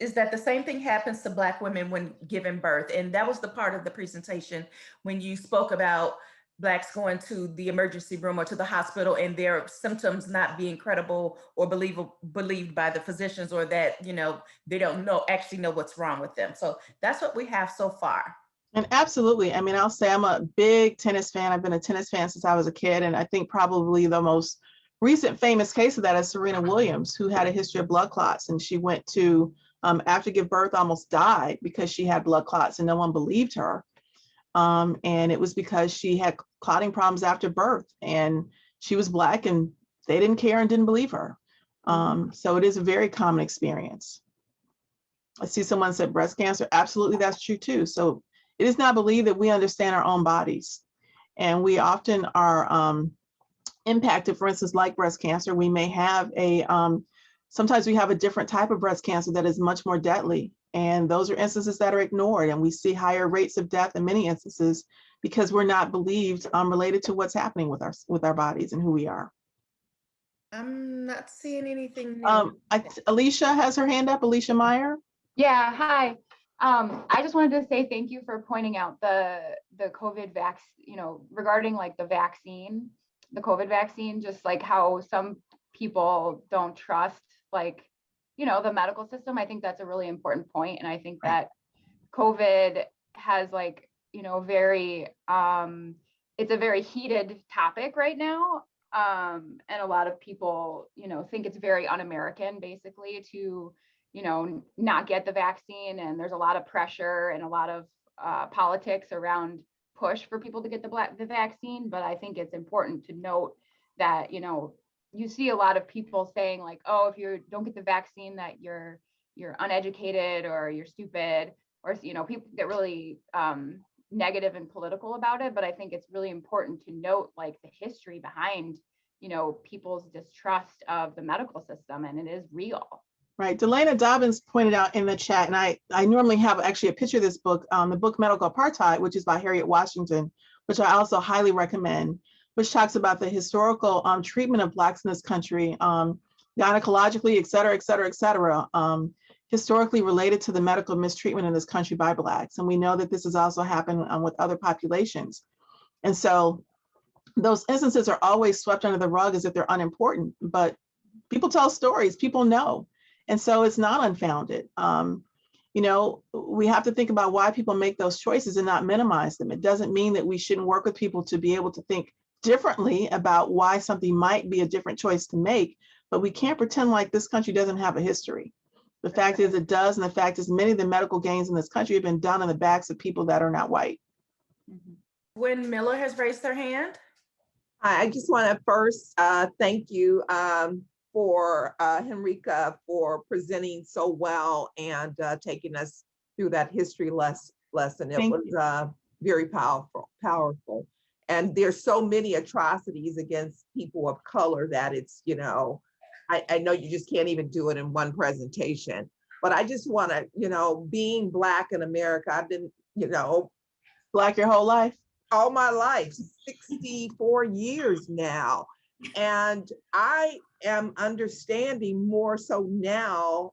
is that the same thing happens to Black women when giving birth. And that was the part of the presentation when you spoke about Blacks going to the emergency room or to the hospital and their symptoms not being credible or believed by the physicians, or that, you know, they don't actually know what's wrong with them. So that's what we have so far. And absolutely. I mean, I'll say I'm a big tennis fan. I've been a tennis fan since I was a kid. And I think probably the most recent famous case of that is Serena Williams, who had a history of blood clots. And she went to, after give birth, almost died because she had blood clots and no one believed her. And it was because she had clotting problems after birth and she was Black and they didn't care and didn't believe her. So it is a very common experience. I see someone said breast cancer. Absolutely, that's true too. So it is not believed that we understand our own bodies. And we often are impacted, for instance, like breast cancer. We may have sometimes we have a different type of breast cancer that is much more deadly. And those are instances that are ignored. And we see higher rates of death in many instances because we're not believed related to what's happening with our bodies and who we are. I'm not seeing anything new. Alicia has her hand up, Alicia Meyer. Yeah, hi. I just wanted to say thank you for pointing out the COVID regarding like the vaccine, the COVID vaccine, just like how some people don't trust the medical system. I think that's a really important point. And I think that COVID has it's a very heated topic right now. And a lot of people, think it's very un-American basically to, not get the vaccine. And there's a lot of pressure and a lot of politics around push for people to get the vaccine. But I think it's important to note that, you see a lot of people saying like, oh, if you don't get the vaccine, that you're uneducated or you're stupid, or, people get really negative and political about it. But I think it's really important to note like the history behind, people's distrust of the medical system, and it is real. Right. Delana Dobbins pointed out in the chat, and I normally have actually a picture of this book, the book Medical Apartheid, which is by Harriet Washington, which I also highly recommend, which talks about the historical treatment of Blacks in this country, gynecologically, et cetera, historically related to the medical mistreatment in this country by Blacks. And we know that this has also happened with other populations. And so those instances are always swept under the rug as if they're unimportant, but people tell stories, people know. And so it's not unfounded. We have to think about why people make those choices and not minimize them. It doesn't mean that we shouldn't work with people to be able to think differently about why something might be a different choice to make, but we can't pretend like this country doesn't have a history. The fact is it does, and the fact is many of the medical gains in this country have been done on the backs of people that are not white. Gwen Miller has raised her hand. I just want to first thank you for Henrika for presenting so well and taking us through that history lesson. It was very powerful. And there's so many atrocities against people of color that it's, I know you just can't even do it in one presentation, but I just want to, being Black in America, I've been, Black your whole life? All my life, 64 years now. And I am understanding more so now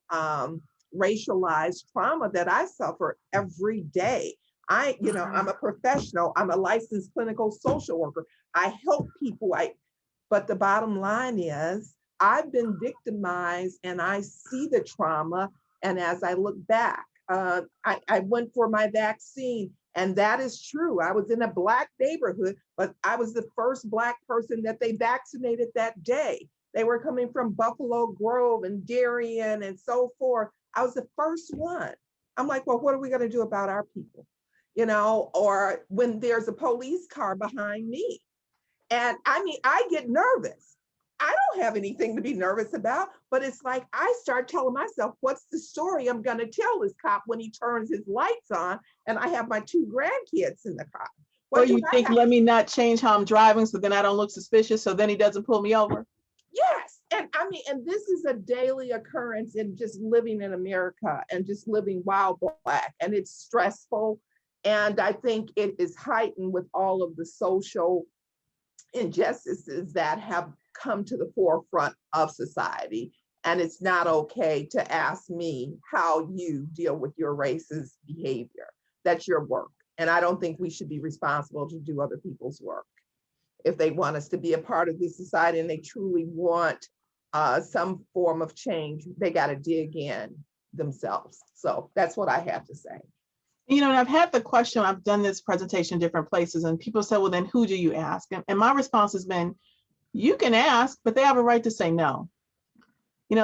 racialized trauma that I suffer every day. I'm a professional. I'm a licensed clinical social worker. I help people. But the bottom line is I've been victimized and I see the trauma. And as I look back, I went for my vaccine, and that is true. I was in a Black neighborhood, but I was the first Black person that they vaccinated that day. They were coming from Buffalo Grove and Darien and so forth. I was the first one. I'm like, well, what are we going to do about our people? Or when there's a police car behind me. And I get nervous. I don't have anything to be nervous about, but it's like I start telling myself, what's the story I'm going to tell this cop when he turns his lights on and I have my 2 grandkids in the car? Or you think, let me not change how I'm driving so then I don't look suspicious, so then he doesn't pull me over? Yes. And this is a daily occurrence in just living in America and just living wild Black, and it's stressful. And I think it is heightened with all of the social injustices that have come to the forefront of society. And it's not okay to ask me how you deal with your racist behavior. That's your work. And I don't think we should be responsible to do other people's work. If they want us to be a part of this society and they truly want some form of change, they got to dig in themselves. So that's what I have to say. And I've had the question, I've done this presentation in different places, and people say, well, then who do you ask? And my response has been, you can ask, but they have a right to say no.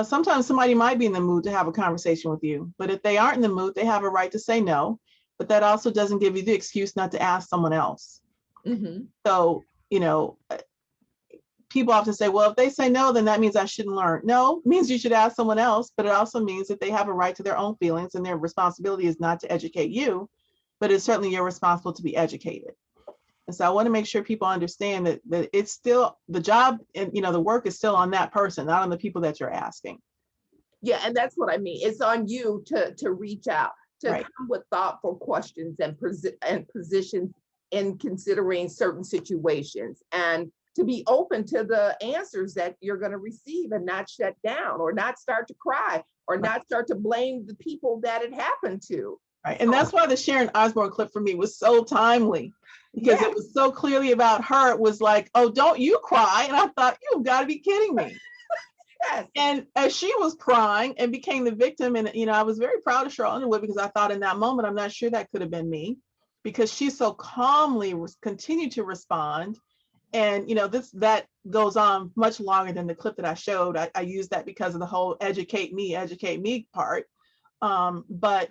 Sometimes somebody might be in the mood to have a conversation with you, but if they aren't in the mood, they have a right to say no. But that also doesn't give you the excuse not to ask someone else. So, people often say, well, if they say no, then that means I shouldn't learn. No, it means you should ask someone else, but it also means that they have a right to their own feelings, and their responsibility is not to educate you, but it's certainly your responsibility to be educated. And so I want to make sure people understand that it's still the job, and the work is still on that person, not on the people that you're asking. Yeah, and that's what I mean. It's on you to reach out, to Right. come with thoughtful questions and positions in considering certain situations, and to be open to the answers that you're going to receive, and not shut down or not start to cry or not start to blame the people that it happened to. Right. And that's why the Sharon Osbourne clip for me was so timely, because it was so clearly about her. It was like, oh, don't you cry. And I thought, you've got to be kidding me. Yes. And as she was crying and became the victim, and I was very proud of Cheryl Underwood, because I thought in that moment, I'm not sure that could have been me, because she so calmly continued to respond. And that goes on much longer than the clip that I showed. I used that because of the whole educate me part. But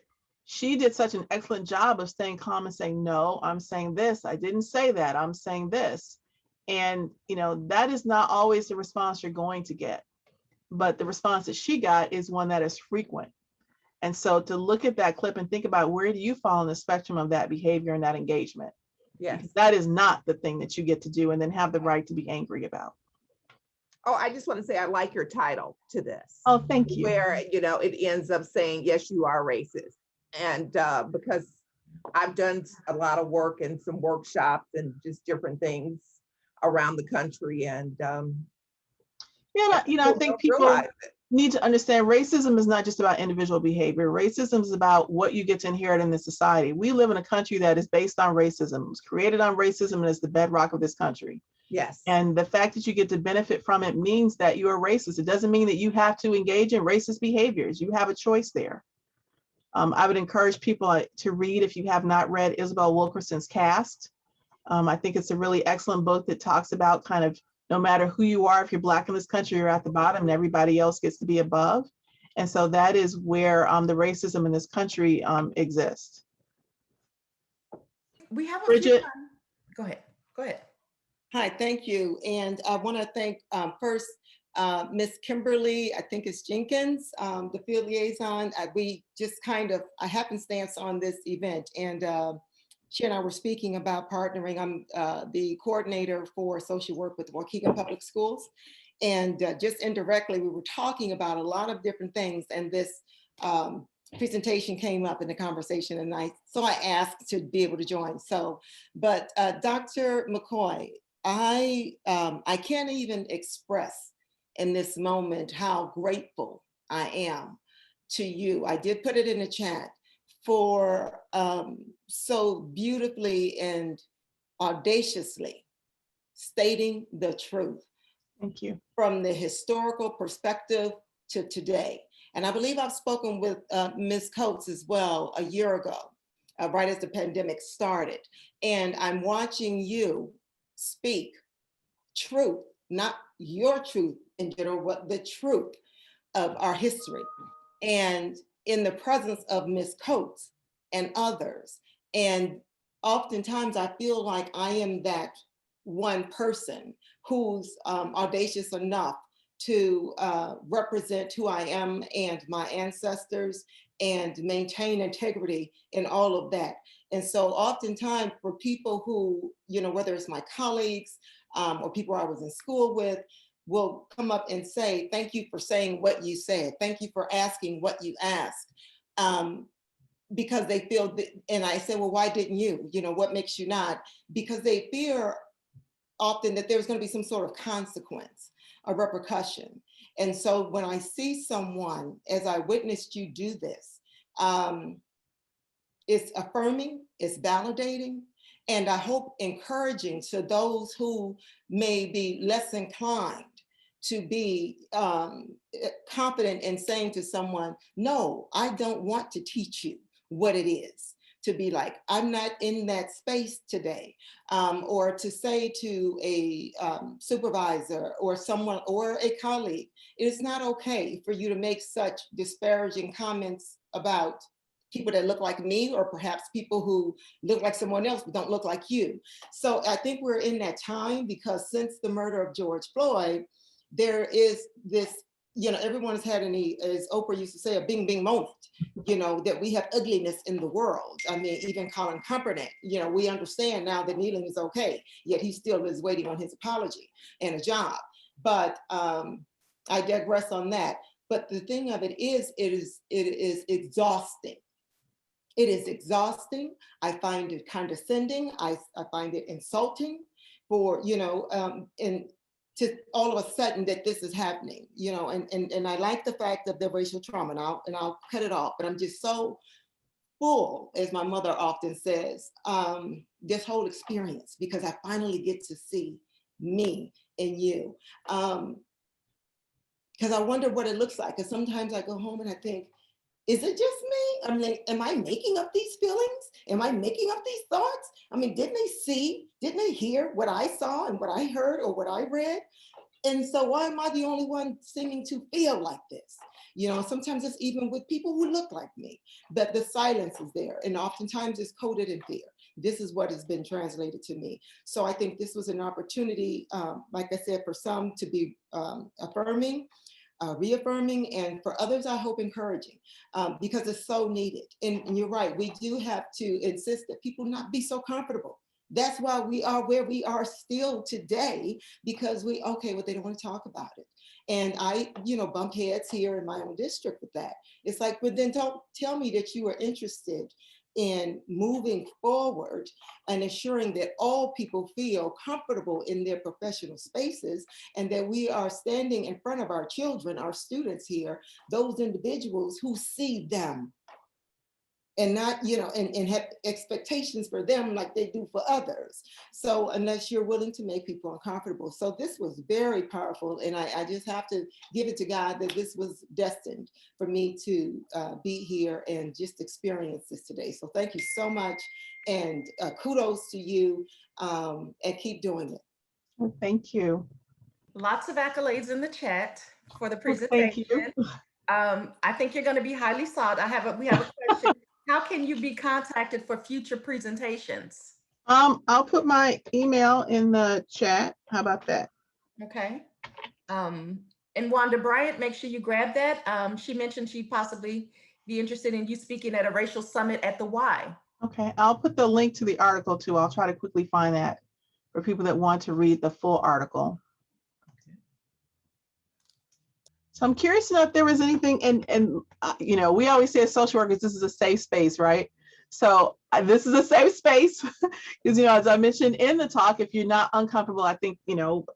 she did such an excellent job of staying calm and saying, no, I'm saying this. I didn't say that. I'm saying this. And that is not always the response you're going to get. But the response that she got is one that is frequent. And so to look at that clip and think about, where do you fall on the spectrum of that behavior and that engagement? Yes. Because that is not the thing that you get to do and then have the right to be angry about. Oh, I just want to say I like your title to this. Oh, thank you. Where it ends up saying, yes, you are racist. And because I've done a lot of work and some workshops and just different things around the country, and I think people need to understand racism is not just about individual behavior. Racism is about what you get to inherit in this society. We live in a country that is based on racism. It was created on racism and is the bedrock of this country. Yes. And the fact that you get to benefit from it means that you are racist. It doesn't mean that you have to engage in racist behaviors. You have a choice there. I would encourage people to read, if you have not read, Isabel Wilkerson's Caste. I think it's a really excellent book that talks about kind of, no matter who you are, if you're Black in this country, you're at the bottom and everybody else gets to be above. And so that is where the racism in this country exists. We have a Bridget. Go ahead. Hi, thank you. And I want to thank first Miss Kimberly, I think it's Jenkins, the field liaison. We just kind of a happenstance on this event. And she and I were speaking about partnering. I'm the coordinator for social work with Waukegan Public Schools. And just indirectly, we were talking about a lot of different things. And this presentation came up in the conversation, and so I asked to be able to join. But Dr. McCoy, I can't even express in this moment how grateful I am to you. I did put it in the chat for so beautifully and audaciously stating the truth. Thank you. From the historical perspective to today. And I believe I've spoken with Ms. Coates as well a year ago, right as the pandemic started. And I'm watching you speak truth, not your truth in general, but the truth of our history. And in the presence of Ms. Coates and others. And oftentimes I feel like I am that one person who's audacious enough to represent who I am and my ancestors and maintain integrity in all of that. And so oftentimes for people who, whether it's my colleagues or people I was in school with, will come up and say, thank you for saying what you said. Thank you for asking what you asked. Because they feel that, and I say, well, why didn't you? What makes you not? Because they fear often that there's going to be some sort of consequence, a repercussion. And so when I see someone, as I witnessed you do this, it's affirming, it's validating, and I hope encouraging to those who may be less inclined to be confident in saying to someone, no, I don't want to teach you what it is to be like. I'm not in that space today. Or to say to a supervisor or someone or a colleague, it is not okay for you to make such disparaging comments about people that look like me, or perhaps people who look like someone else but don't look like you. So I think we're in that time, because since the murder of George Floyd, there is this, everyone has had as Oprah used to say, a bing bing moment, that we have ugliness in the world. I mean, even Colin Kaepernick, we understand now that kneeling is okay, yet he still is waiting on his apology and a job. But I digress on that. But the thing of it is exhausting. It is exhausting. I find it condescending. I find it insulting for, and to all of a sudden that this is happening, and I like the fact of the racial trauma, and I'll cut it off, but I'm just so full, as my mother often says, this whole experience, because I finally get to see me and you. Because I wonder what it looks like. Because sometimes I go home and I think, is it just me? I'm like, am I making up these feelings? Am I making up these thoughts? I mean, didn't they hear what I saw and what I heard or what I read? And so why am I the only one seeming to feel like this? Sometimes it's even with people who look like me, but the silence is there. And oftentimes it's coded in fear. This is what has been translated to me. So I think this was an opportunity, like I said, for some to be affirming, reaffirming, and for others, I hope encouraging, because it's so needed. And you're right, we do have to insist that people not be so comfortable. That's why we are where we are still today, because they don't want to talk about it. And I, bump heads here in my own district with that. It's like, but then don't tell me that you are interested in moving forward and ensuring that all people feel comfortable in their professional spaces, and that we are standing in front of our children, our students here, those individuals who see them, and not, and have expectations for them like they do for others. So unless you're willing to make people uncomfortable. So this was very powerful. And I just have to give it to God that this was destined for me to be here and just experience this today. So thank you so much. And kudos to you, and keep doing it. Well, thank you. Lots of accolades in the chat for the Well, thank presentation. you. I think you're going to be highly sought. We have a question. How can you be contacted for future presentations? I'll put my email in the chat. How about that? Okay. And Wanda Bryant, make sure you grab that. She mentioned she'd possibly be interested in you speaking at a racial summit at the Y. Okay, I'll put the link to the article too. I'll try to quickly find that for people that want to read the full article. So I'm curious to know if there was anything, and we always say as social workers, this is a safe space, right? So this is a safe space because, as I mentioned in the talk, if you're not uncomfortable, I think,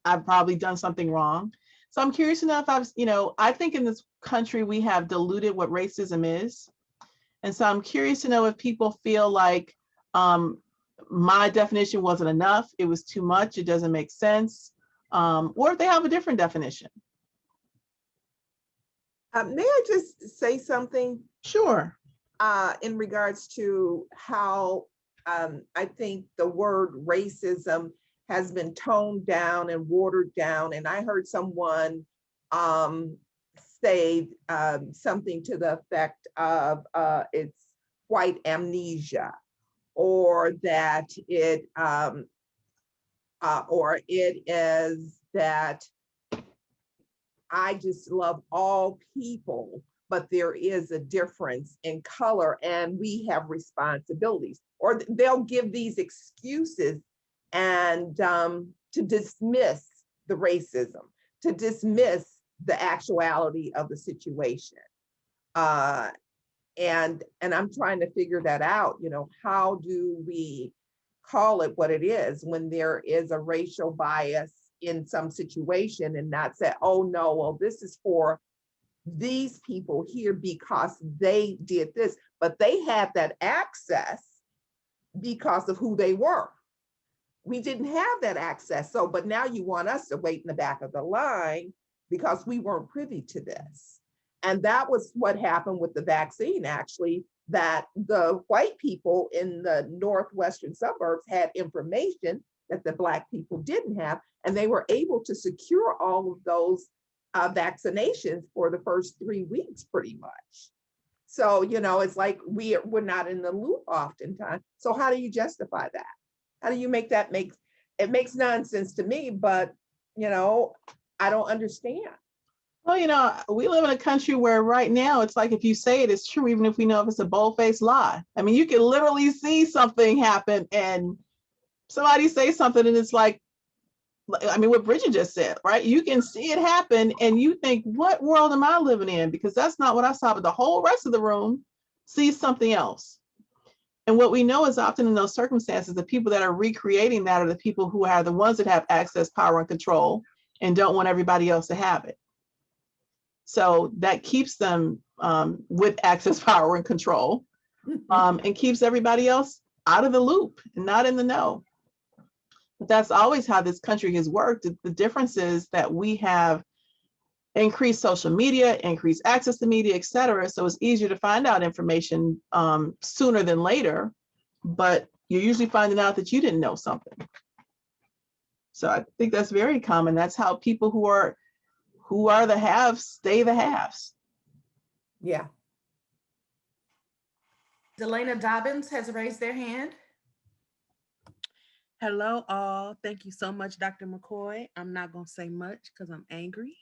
I've probably done something wrong. So I'm curious to know if I think in this country, we have diluted what racism is. And so I'm curious to know if people feel like my definition wasn't enough, it was too much, it doesn't make sense, or if they have a different definition. May I just say something? Sure. In regards to how I think the word racism has been toned down and watered down. And I heard someone say something to the effect of it's white amnesia, or that it is that I just love all people, but there is a difference in color and we have responsibilities. Or they'll give these excuses and to dismiss the racism, to dismiss the actuality of the situation. And I'm trying to figure that out, how do we call it what it is when there is a racial bias in some situation, and not say, oh no, well, this is for these people here because they did this, but they had that access because of who they were. We didn't have that access. So, but now you want us to wait in the back of the line because we weren't privy to this. And that was what happened with the vaccine, actually, that the white people in the northwestern suburbs had information that the Black people didn't have, and they were able to secure all of those vaccinations for the first 3 weeks, pretty much. So, it's like we're not in the loop oftentimes. So how do you justify that? How do you make that it makes nonsense to me, but I don't understand. Well, we live in a country where right now it's like if you say it, it's true, even if we know if it's a bold-faced lie. I mean, you can literally see something happen and somebody say something and it's like, I mean, what Bridget just said, right? You can see it happen and you think, what world am I living in? Because that's not what I saw, but the whole rest of the room sees something else. And what we know is often in those circumstances, the people that are recreating that are the people who are the ones that have access, power, and control and don't want everybody else to have it. So that keeps them with access, power, and control, and keeps everybody else out of the loop and not in the know. But that's always how this country has worked. The difference is that we have increased social media, increased access to media, et cetera. So it's easier to find out information sooner than later, but you're usually finding out that you didn't know something. So I think that's very common. That's how people who are the haves stay the haves. Yeah. Delana Dobbins has raised their hand. Hello, all. Thank you so much, Dr. McCoy. I'm not going to say much because I'm angry.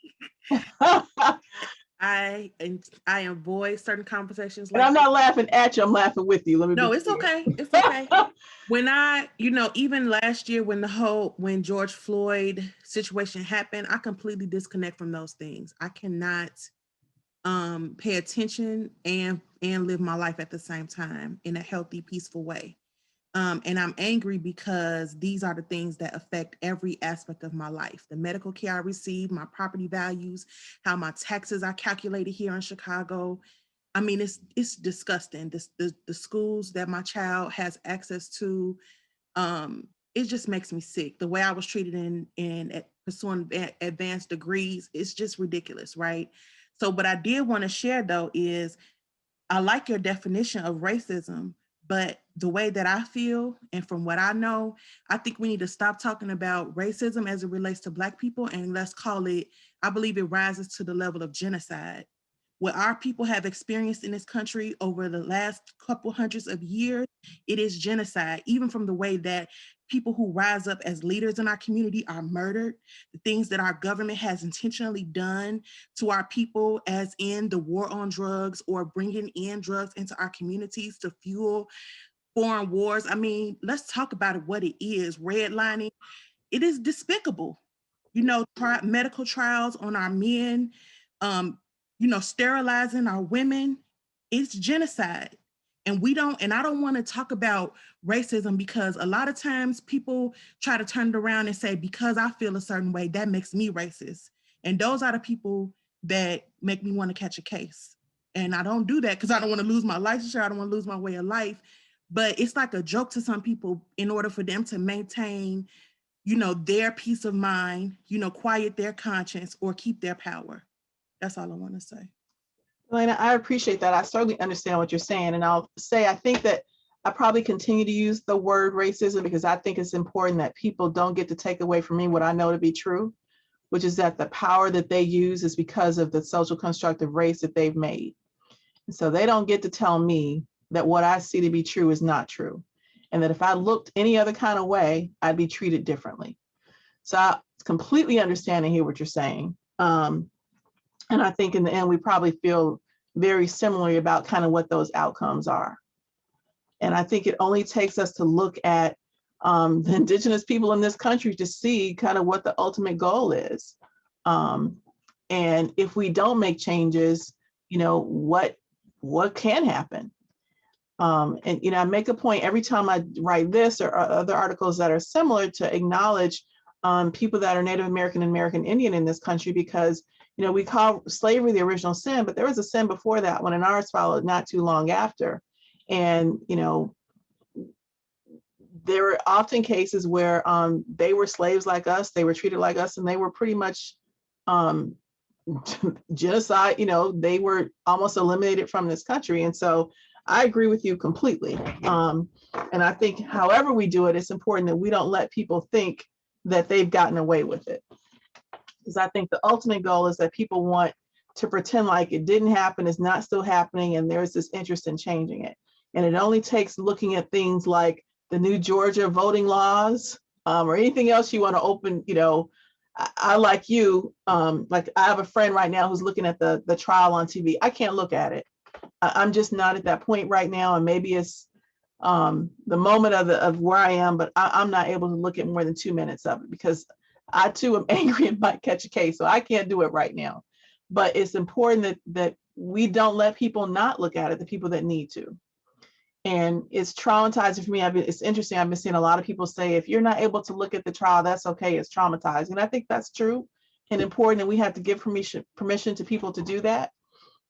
I avoid certain conversations. And I'm not laughing at you. I'm laughing with you. Let me. No, it's okay. It's okay. When even last year when George Floyd situation happened, I completely disconnect from those things. I cannot pay attention and live my life at the same time in a healthy, peaceful way. And I'm angry because these are the things that affect every aspect of my life. The medical care I receive, my property values, how my taxes are calculated here in Chicago. I mean, it's disgusting. The schools that my child has access to, it just makes me sick. The way I was treated in pursuing advanced degrees, it's just ridiculous, right? So what I did want to share though is I like your definition of racism, but the way that I feel and from what I know, I think we need to stop talking about racism as it relates to Black people and let's call it, I believe it rises to the level of genocide. What our people have experienced in this country over the last couple hundreds of years, it is genocide, even from the way that people who rise up as leaders in our community are murdered, the things that our government has intentionally done to our people, as in the war on drugs or bringing in drugs into our communities to fuel foreign wars. I mean, let's talk about it, what it is. Redlining, it is despicable. Medical trials on our men, sterilizing our women, it's genocide. And I don't want to talk about racism because a lot of times people try to turn it around and say, because I feel a certain way, that makes me racist. And those are the people that make me want to catch a case. And I don't do that because I don't want to lose my licensure. I don't want to lose my way of life. But it's like a joke to some people in order for them to maintain, their peace of mind, quiet their conscience or keep their power. That's all I want to say. Elena, I appreciate that. I certainly understand what you're saying. And I'll say, I think that I probably continue to use the word racism because I think it's important that people don't get to take away from me what I know to be true, which is that the power that they use is because of the social construct of race that they've made. And so they don't get to tell me that what I see to be true is not true. And that if I looked any other kind of way, I'd be treated differently. So I completely understand and hear what you're saying. And I think in the end, we probably feel very similarly about kind of what those outcomes are. And I think it only takes us to look at the indigenous people in this country to see kind of what the ultimate goal is. And if we don't make changes, what can happen? And, I make a point every time I write this or other articles that are similar to acknowledge people that are Native American and American Indian in this country, because we call slavery the original sin, but there was a sin before that one, and ours followed not too long after. And, there were often cases where they were slaves like us, they were treated like us, and they were pretty much genocide, they were almost eliminated from this country. And so I agree with you completely. And I think however we do it, it's important that we don't let people think that they've gotten away with it. Because I think the ultimate goal is that people want to pretend like it didn't happen, it's not still happening, and there's this interest in changing it. And it only takes looking at things like the new Georgia voting laws, or anything else you want to open, you know. I like you, like I have a friend right now who's looking at the trial on TV. I can't look at it. I'm just not at that point right now, and maybe it's the moment of where I am, but I'm not able to look at more than 2 minutes of it because I too am angry and might catch a case, so I can't do it right now. But it's important that we don't let people not look at it, the people that need to. And it's traumatizing for me. It's interesting. I've been seeing a lot of people say, if you're not able to look at the trial, that's okay. It's traumatizing. And I think that's true and important. And we have to give permission to people to do that.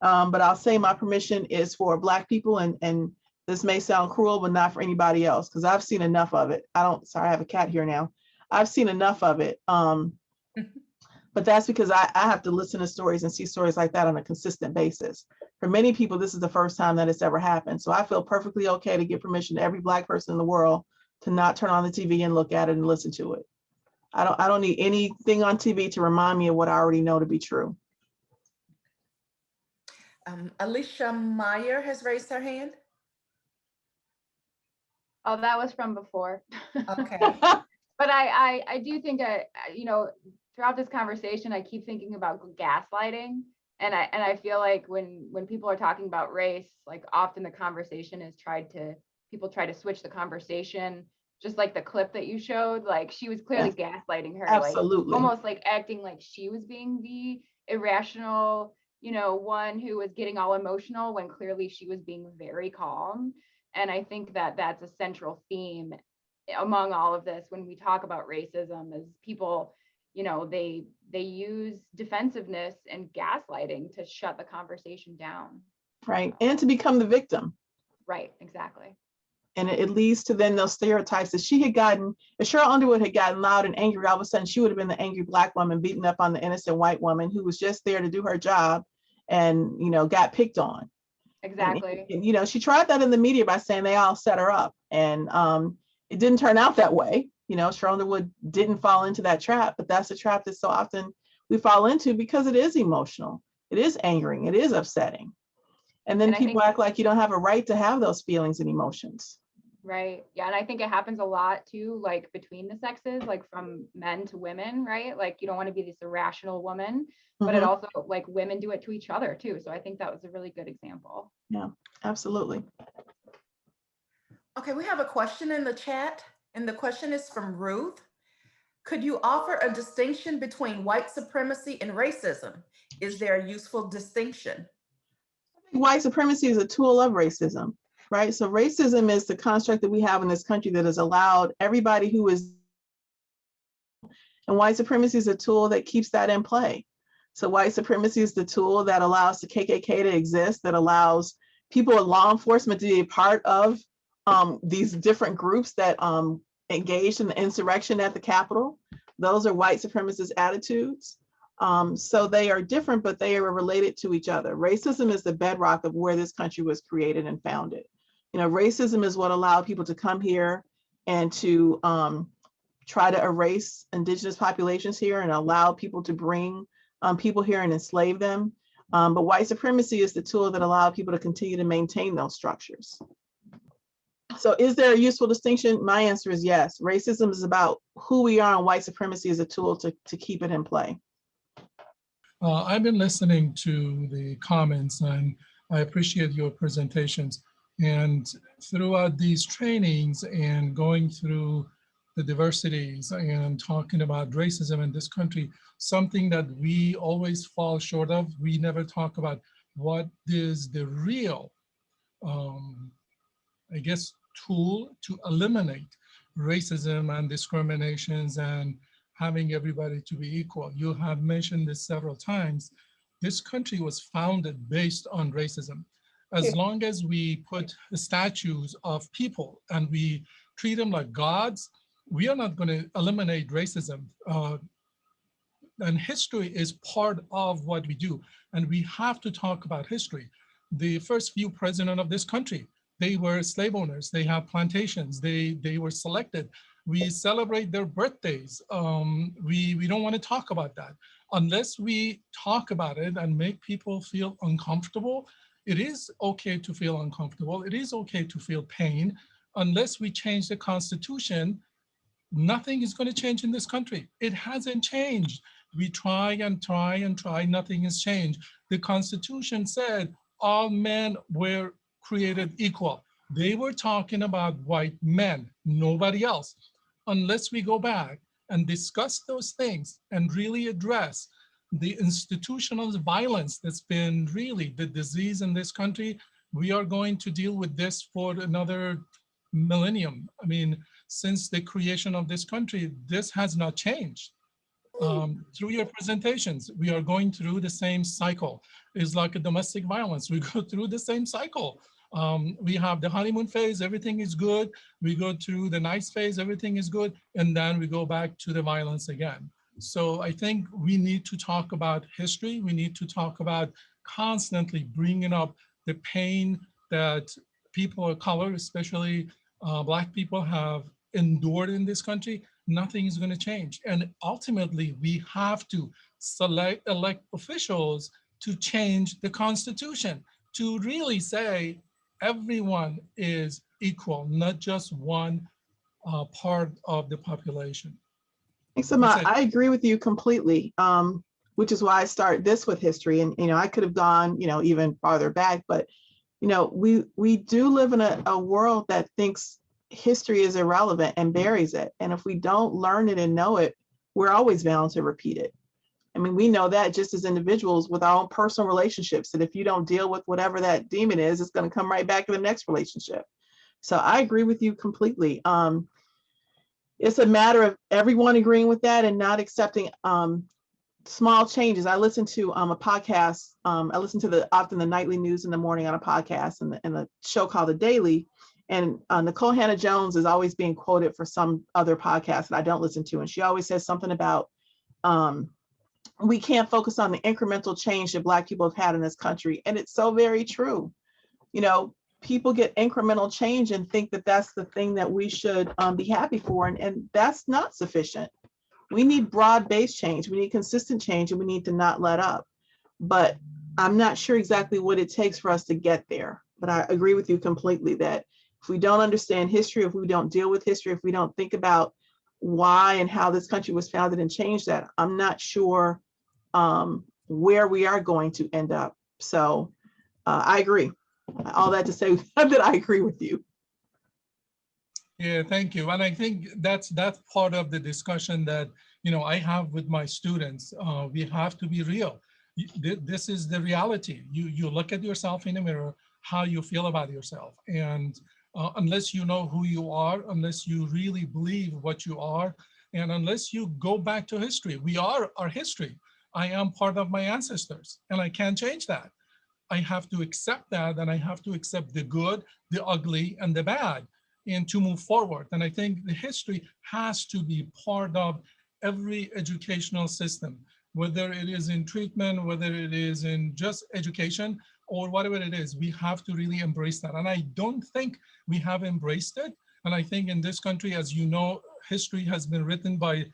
But I'll say my permission is for Black people. And this may sound cruel, but not for anybody else, because I've seen enough of it. Sorry, I have a cat here now. I've seen enough of it. But that's because I have to listen to stories and see stories like that on a consistent basis. For many people, this is the first time that it's ever happened. So I feel perfectly okay to give permission to every Black person in the world to not turn on the TV and look at it and listen to it. I don't need anything on TV to remind me of what I already know to be true. Alicia Meyer has raised her hand. Oh, that was from before. Okay. But I do think you know, throughout this conversation, I keep thinking about gaslighting. And I feel like when people are talking about race, like often the conversation is people try to switch the conversation, just like the clip that you showed, like she was clearly gaslighting her. Absolutely. Like almost like acting like she was being the irrational, you know, one who was getting all emotional when clearly she was being very calm. And I think that that's a central theme among all of this when we talk about racism, is people, you know, they use defensiveness and gaslighting to shut the conversation down. Right. And to become the victim. Right, exactly. And it leads to then those stereotypes that if Cheryl Underwood had gotten loud and angry, all of a sudden she would have been the angry Black woman beating up on the innocent white woman who was just there to do her job and, you know, got picked on. Exactly. And, you know, she tried that in the media by saying they all set her up. And it didn't turn out that way. You know, Cheryl Underwood didn't fall into that trap, but that's a trap that so often we fall into because it is emotional. It is angering. It is upsetting. And then people act like you don't have a right to have those feelings and emotions. Right. Yeah. And I think it happens a lot too, like between the sexes, like from men to women, right? Like you don't want to be this irrational woman, but it also, like, women do it to each other too. So I think that was a really good example. Yeah, absolutely. Okay, we have a question in the chat, and the question is from Ruth. Could you offer a distinction between white supremacy and racism? Is there a useful distinction? I think white supremacy is a tool of racism, right? So racism is the construct that we have in this country that has allowed everybody who is, and white supremacy is a tool that keeps that in play. So white supremacy is the tool that allows the KKK to exist, that allows people in law enforcement to be a part of these different groups that engaged in the insurrection at the Capitol. Those are white supremacist attitudes. So they are different, but they are related to each other. Racism is the bedrock of where this country was created and founded. You know, racism is what allowed people to come here and to try to erase indigenous populations here and allow people to bring people here and enslave them. But white supremacy is the tool that allowed people to continue to maintain those structures. So is there a useful distinction? My answer is yes. Racism is about who we are, and white supremacy is a tool to keep it in play. I've been listening to the comments and I appreciate your presentations. And throughout these trainings and going through the diversities and talking about racism in this country, something that we always fall short of, we never talk about what is the real, I guess, tool to eliminate racism and discriminations and having everybody to be equal. You have mentioned this several times. This country was founded based on racism. As long as we put statues of people and we treat them like gods, we are not going to eliminate racism. And history is part of what we do. And we have to talk about history. The first few presidents of this country They were slave owners. They have plantations. They were selected. We celebrate their birthdays. We don't want to talk about that. Unless we talk about it and make people feel uncomfortable, it is okay to feel uncomfortable. It is okay to feel pain. Unless we change the Constitution, nothing is going to change in this country. It hasn't changed. We try and try and try, nothing has changed. The Constitution said all men were created equal. They were talking about white men, nobody else. Unless we go back and discuss those things and really address the institutional violence that's been really the disease in this country, we are going to deal with this for another millennium. I mean, since the creation of this country, this has not changed. Through your presentations, we are going through the same cycle. It's like a domestic violence. We go through the same cycle. We have the honeymoon phase, everything is good. We go through the nice phase, everything is good. And then we go back to the violence again. So I think we need to talk about history. We need to talk about constantly bringing up the pain that people of color, especially Black people, have endured in this country. Nothing is going to change. And ultimately, we have to elect officials to change the Constitution, to really say everyone is equal, not just one part of the population. Thanks, Ahmad. I agree with you completely, which is why I start this with history. And, I could have gone, even farther back, but, we do live in a world that thinks history is irrelevant and buries it. And if we don't learn it and know it, we're always bound to repeat it. I mean, we know that just as individuals with our own personal relationships, that if you don't deal with whatever that demon is, it's going to come right back in the next relationship. So I agree with you completely. It's a matter of everyone agreeing with that and not accepting small changes. I listen to a podcast. I listen to often the nightly news in the morning on a podcast and the show called The Daily. And Nicole Hannah-Jones is always being quoted for some other podcast that I don't listen to. And she always says something about we can't focus on the incremental change that Black people have had in this country. And it's so very true. People get incremental change and think that that's the thing that we should be happy for. And that's not sufficient. We need broad-based change. We need consistent change, and we need to not let up. But I'm not sure exactly what it takes for us to get there. But I agree with you completely that if we don't understand history, if we don't deal with history, if we don't think about why and how this country was founded and change that, I'm not sure where we are going to end up. So I agree. All that to say that I agree with you. Yeah, thank you. And I think that's part of the discussion that I have with my students. We have to be real. This is the reality. You look at yourself in the mirror, how you feel about yourself, and unless you know who you are, unless you really believe what you are, and unless you go back to history, we are our history. I am part of my ancestors, and I can't change that. I have to accept that, and I have to accept the good, the ugly, and the bad, and to move forward. And I think the history has to be part of every educational system, whether it is in treatment, whether it is in just education, or whatever it is. We have to really embrace that. And I don't think we have embraced it. And I think in this country, as you know, history has been written by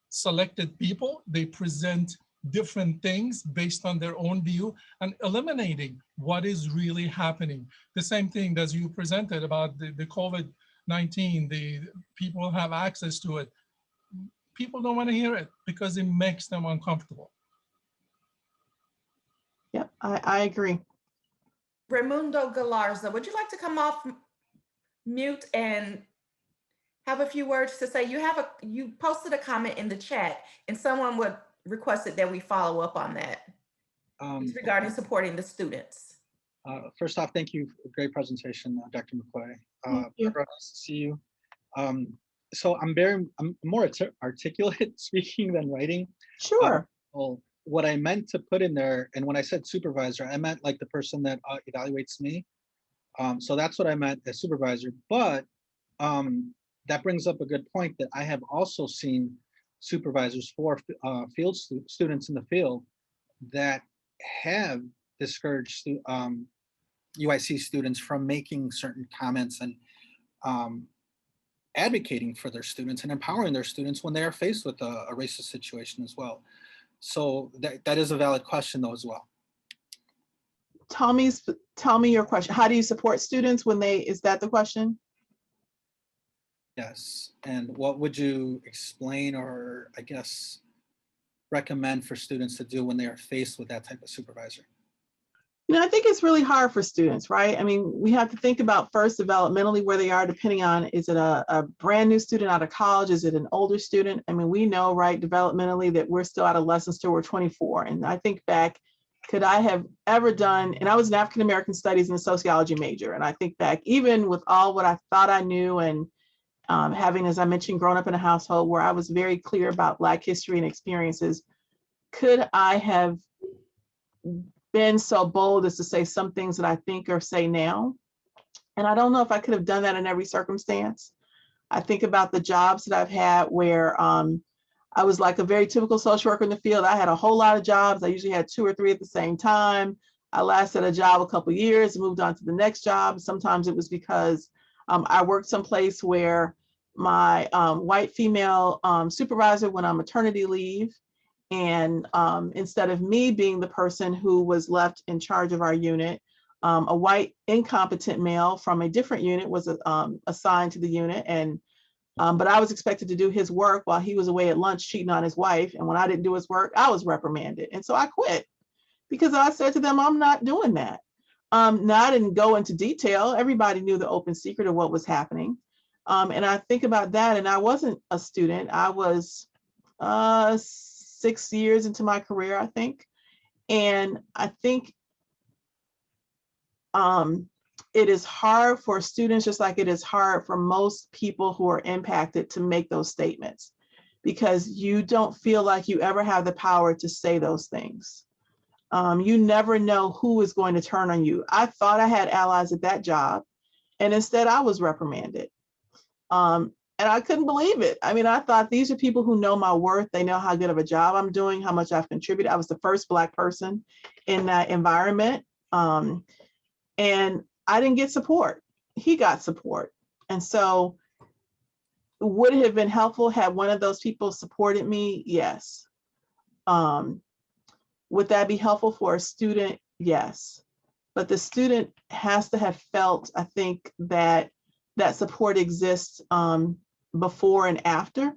selected people. They present different things based on their own view and eliminating what is really happening. The same thing as you presented about the COVID-19, the people have access to it. People don't want to hear it because it makes them uncomfortable. Yep, I agree. Raimundo Galarza, would you like to come off mute and have a few words to say? You posted a comment in the chat and someone would requested that we follow up on that regarding supporting the students. First off, thank you for a great presentation, Dr. McCoy. Nice to see you. So I'm more articulate speaking than writing. Sure. Well, what I meant to put in there, and when I said supervisor, I meant like the person that evaluates me. So that's what I meant as supervisor. But that brings up a good point that I have also seen supervisors for field students in the field that have discouraged UIC students from making certain comments and advocating for their students and empowering their students when they are faced with a racist situation as well. So that is a valid question though as well. Tell me your question. How do you support students when is that the question? Yes, and what would you explain or I guess recommend for students to do when they are faced with that type of supervisor? I think it's really hard for students, right? I mean, we have to think about first developmentally where they are, depending on, is it a brand new student out of college? Is it an older student? I mean, we know, right, developmentally that we're still adolescents till we're 24. And I think back, could I have ever done, and I was an African-American studies and a sociology major. And I think back, even with all what I thought I knew and having, as I mentioned, grown up in a household where I was very clear about Black history and experiences, could I have been so bold as to say some things that I think or say now? And I don't know if I could have done that in every circumstance. I think about the jobs that I've had where I was like a very typical social worker in the field. I had a whole lot of jobs. I usually had 2 or 3 at the same time. I lasted a job a couple of years and moved on to the next job. Sometimes it was because I worked someplace where my white female supervisor went on maternity leave. And instead of me being the person who was left in charge of our unit, a white incompetent male from a different unit was assigned to the unit. And but I was expected to do his work while he was away at lunch cheating on his wife. And when I didn't do his work, I was reprimanded. And so I quit because I said to them, I'm not doing that. Now I didn't go into detail. Everybody knew the open secret of what was happening. And I think about that. And I wasn't a student. I was 6 years into my career, I think. And I think it is hard for students, just like it is hard for most people who are impacted to make those statements, because you don't feel like you ever have the power to say those things. You never know who is going to turn on you. I thought I had allies at that job, and instead I was reprimanded. And I couldn't believe it. I mean, I thought these are people who know my worth. They know how good of a job I'm doing, how much I've contributed. I was the first Black person in that environment. And I didn't get support. He got support. And so would it have been helpful had one of those people supported me? Yes. Would that be helpful for a student? Yes. But the student has to have felt, I think, that support exists before and after,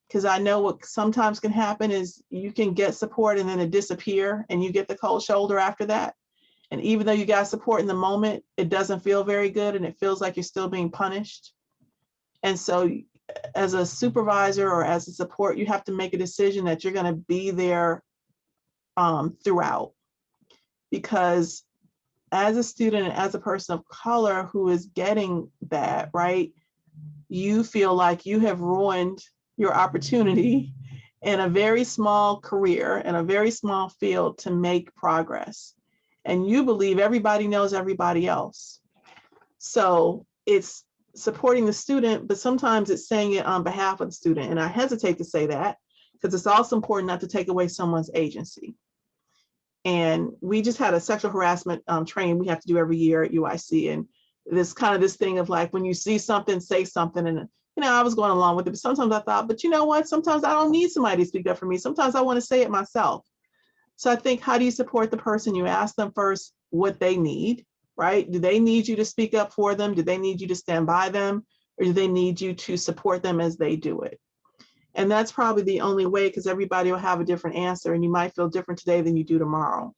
because I know what sometimes can happen is you can get support and then it disappear and you get the cold shoulder after that. And even though you got support in the moment, it doesn't feel very good and it feels like you're still being punished. And so as a supervisor or as a support, you have to make a decision that you're going to be there throughout, because as a student and as a person of color who is getting that, right, you feel like you have ruined your opportunity in a very small career, in a very small field to make progress. And you believe everybody knows everybody else. So it's supporting the student, but sometimes it's saying it on behalf of the student. And I hesitate to say that because it's also important not to take away someone's agency. And we just had a sexual harassment training we have to do every year at UIC. And this kind of this thing of like, when you see something, say something. And, I was going along with it, but sometimes I thought, but you know what? Sometimes I don't need somebody to speak up for me. Sometimes I want to say it myself. So I think, how do you support the person? You ask them first what they need, right? Do they need you to speak up for them? Do they need you to stand by them? Or do they need you to support them as they do it? And that's probably the only way, because everybody will have a different answer and you might feel different today than you do tomorrow.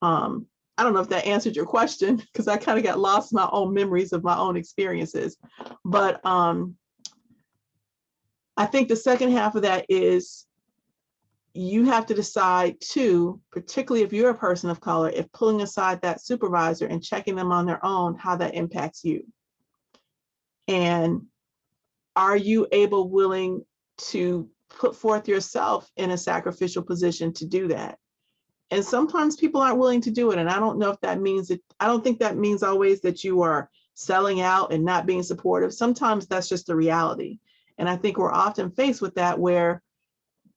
I don't know if that answered your question, because I kind of got lost in my own memories of my own experiences. But I think the second half of that is you have to decide too, particularly if you're a person of color, if pulling aside that supervisor and checking them on their own, how that impacts you. And are you willing to put forth yourself in a sacrificial position to do that? And sometimes people aren't willing to do it. And I don't know if that means that, I don't think that means always that you are selling out and not being supportive. Sometimes that's just the reality. And I think we're often faced with that, where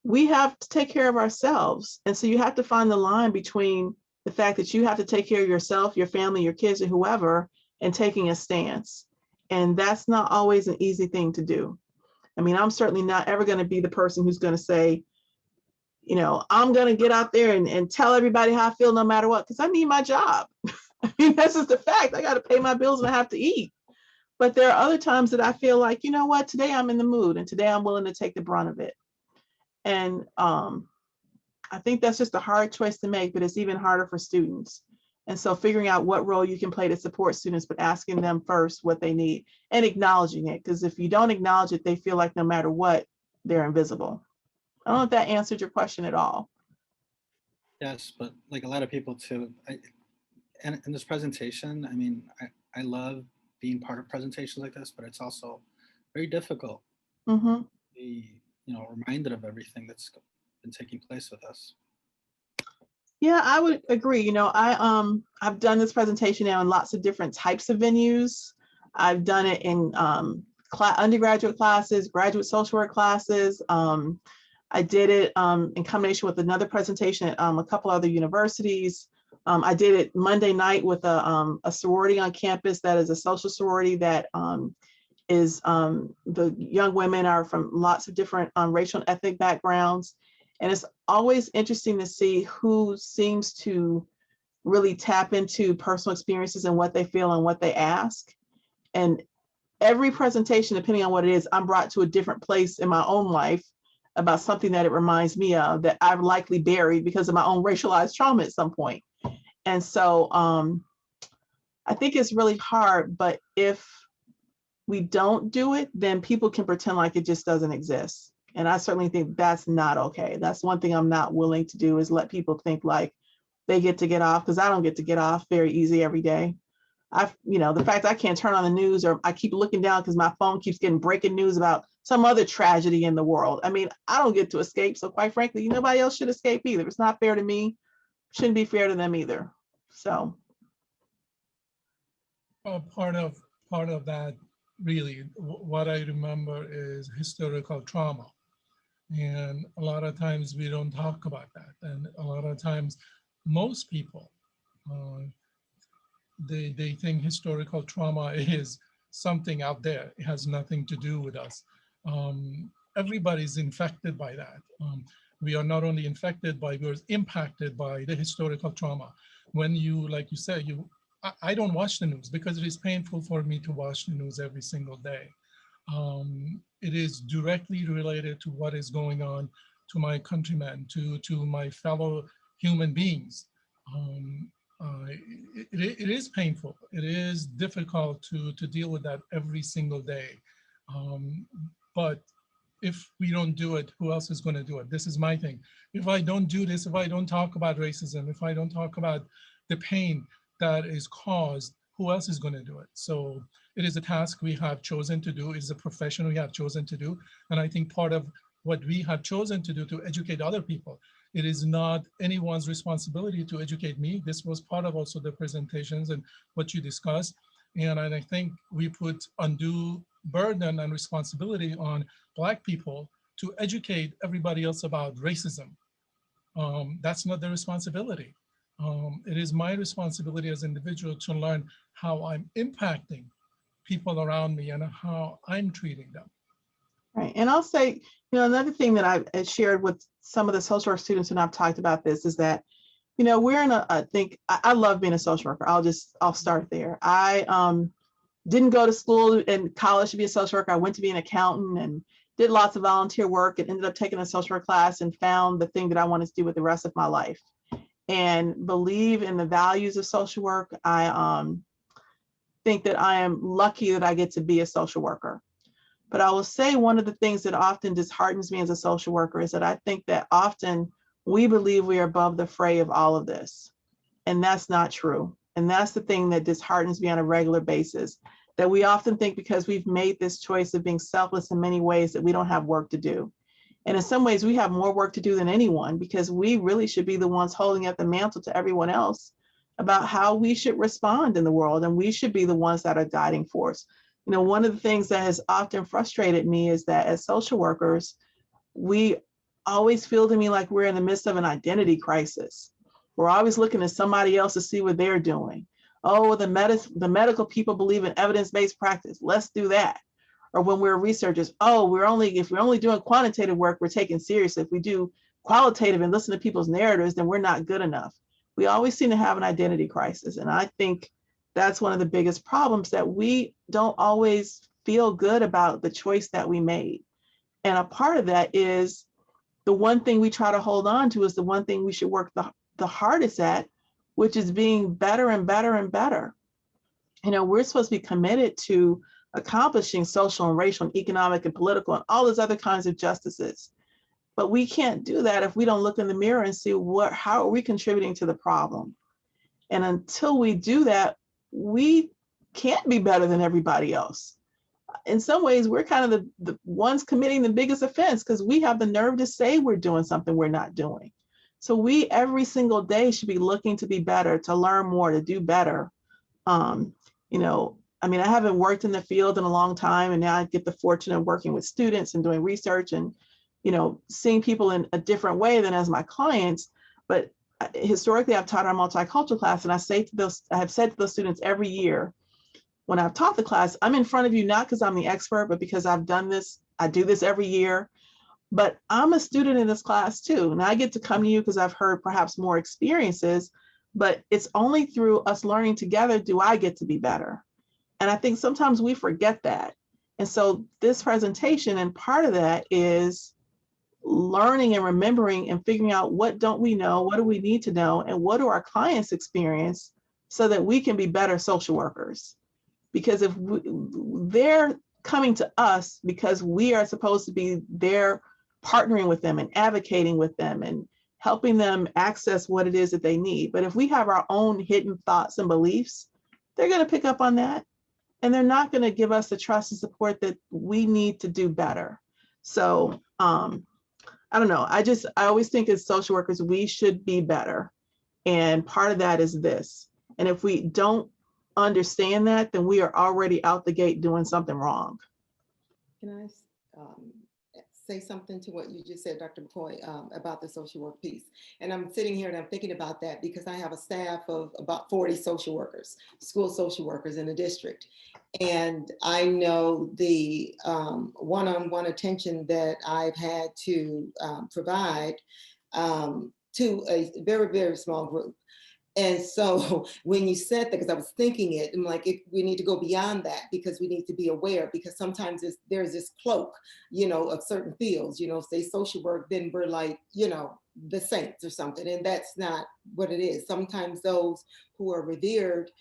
we have to take care of ourselves. And so you have to find the line between the fact that you have to take care of yourself, your family, your kids, and whoever, and taking a stance. And that's not always an easy thing to do. I mean, I'm certainly not ever going to be the person who's going to say, you know, I'm going to get out there and tell everybody how I feel no matter what, because I need my job. I mean, that's just the fact. I got to pay my bills and I have to eat. But there are other times that I feel like, you know what, today I'm in the mood and today I'm willing to take the brunt of it. And I think that's just a hard choice to make, but it's even harder for students. And so figuring out what role you can play to support students, but asking them first what they need and acknowledging it. Because if you don't acknowledge it, they feel like no matter what, they're invisible. I don't know if that answered your question at all. Yes, but like a lot of people too, and in this presentation, I mean, I love being part of presentations like this, but it's also very difficult to be, you know, reminded of everything that's been taking place with us. Yeah, I would agree. You know, I've done this presentation now in lots of different types of venues. I've done it in undergraduate classes, graduate social work classes. I did it in combination with another presentation at a couple other universities. I did it Monday night with a sorority on campus that is a social sorority that is the young women are from lots of different racial and ethnic backgrounds. And it's always interesting to see who seems to really tap into personal experiences and what they feel and what they ask. And every presentation, depending on what it is, I'm brought to a different place in my own life about something that it reminds me of that I've likely buried because of my own racialized trauma at some point. And so I think it's really hard, but if we don't do it, then people can pretend like it just doesn't exist. And I certainly think that's not okay. That's one thing I'm not willing to do, is let people think like they get to get off, because I don't get to get off very easy every day. The fact I can't turn on the news, or I keep looking down because my phone keeps getting breaking news about some other tragedy in the world. I mean, I don't get to escape. So quite frankly, nobody else should escape either. It's not fair to me. Shouldn't be fair to them either. So. Part of that, really, what I remember is historical trauma. And a lot of times we don't talk about that. And a lot of times most people, they think historical trauma is something out there. It has nothing to do with us. Everybody's infected by that. We are not only infected by, we're impacted by the historical trauma. When you, like you said, I don't watch the news because it is painful for me to watch the news every single day. It is directly related to what is going on to my countrymen, to my fellow human beings. It is painful. It is difficult to deal with that every single day. But if we don't do it, who else is going to do it? This is my thing. If I don't do this, if I don't talk about racism, if I don't talk about the pain that is caused, who else is going to do it? So it is a task we have chosen to do. It is a profession we have chosen to do. And I think part of what we have chosen to do to educate other people, it is not anyone's responsibility to educate me. This was part of also the presentations and what you discussed. And I think we put undue burden and responsibility on Black people to educate everybody else about racism. That's not their responsibility. It is my responsibility as an individual to learn how I'm impacting people around me and how I'm treating them. Right. And I'll say, another thing that I shared with some of the social work students when I've talked about this is that, we're in I love being a social worker. I'll start there. I didn't go to school and college to be a social worker. I went to be an accountant and did lots of volunteer work and ended up taking a social work class and found the thing that I wanted to do with the rest of my life and believe in the values of social work. I think that I am lucky that I get to be a social worker. But I will say one of the things that often disheartens me as a social worker is that I think that often we believe we are above the fray of all of this. And that's not true. And that's the thing that disheartens me on a regular basis, that we often think because we've made this choice of being selfless in many ways that we don't have work to do. And in some ways we have more work to do than anyone, because we really should be the ones holding up the mantle to everyone else about how we should respond in the world. And we should be the ones that are guiding force. One of the things that has often frustrated me is that as social workers, we always feel to me like we're in the midst of an identity crisis. We're always looking at somebody else to see what they're doing. Oh, the medical people believe in evidence-based practice. Let's do that. Or when we're researchers, oh, if we're only doing quantitative work, we're taken seriously. If we do qualitative and listen to people's narratives, then we're not good enough. We always seem to have an identity crisis. And I think that's one of the biggest problems, that we don't always feel good about the choice that we made. And a part of that is the one thing we try to hold on to is the one thing we should work the hardest at, which is being better and better and better. You know, we're supposed to be committed to accomplishing social and racial and economic and political and all those other kinds of justices. But we can't do that if we don't look in the mirror and see how are we contributing to the problem. And until we do that, we can't be better than everybody else. In some ways, we're kind of the ones committing the biggest offense, because we have the nerve to say we're doing something we're not doing. So we every single day should be looking to be better, to learn more, to do better. You know, I mean, I haven't worked in the field in a long time, and now I get the fortune of working with students and doing research and, you know, seeing people in a different way than as my clients. But historically, I've taught our multicultural class, and I have said to those students every year when I've taught the class, I'm in front of you not because I'm the expert, but because I've done this. I do this every year. But I'm a student in this class too. And I get to come to you because I've heard perhaps more experiences, but it's only through us learning together do I get to be better. And I think sometimes we forget that. And so this presentation, and part of that is learning and remembering and figuring out what don't we know, what do we need to know, and what do our clients experience so that we can be better social workers. Because if they're coming to us because we are supposed to be there partnering with them and advocating with them and helping them access what it is that they need. But if we have our own hidden thoughts and beliefs, they're going to pick up on that, and they're not going to give us the trust and support that we need to do better. So I don't know. I always think as social workers, we should be better. And part of that is this. And if we don't understand that, then we are already out the gate doing something wrong. Can I say something to what you just said, Dr. McCoy, about the social work piece? And I'm sitting here and I'm thinking about that because I have a staff of about 40 social workers, school social workers in the district. And I know the one-on-one attention that I've had to provide to a very, very small group. And so when you said that, because I was thinking it, I'm like, we need to go beyond that, because we need to be aware, because sometimes there's this cloak, you know, of certain fields, you know, say social work, then we're like, you know, the saints or something. And that's not what it is. Sometimes those who are revered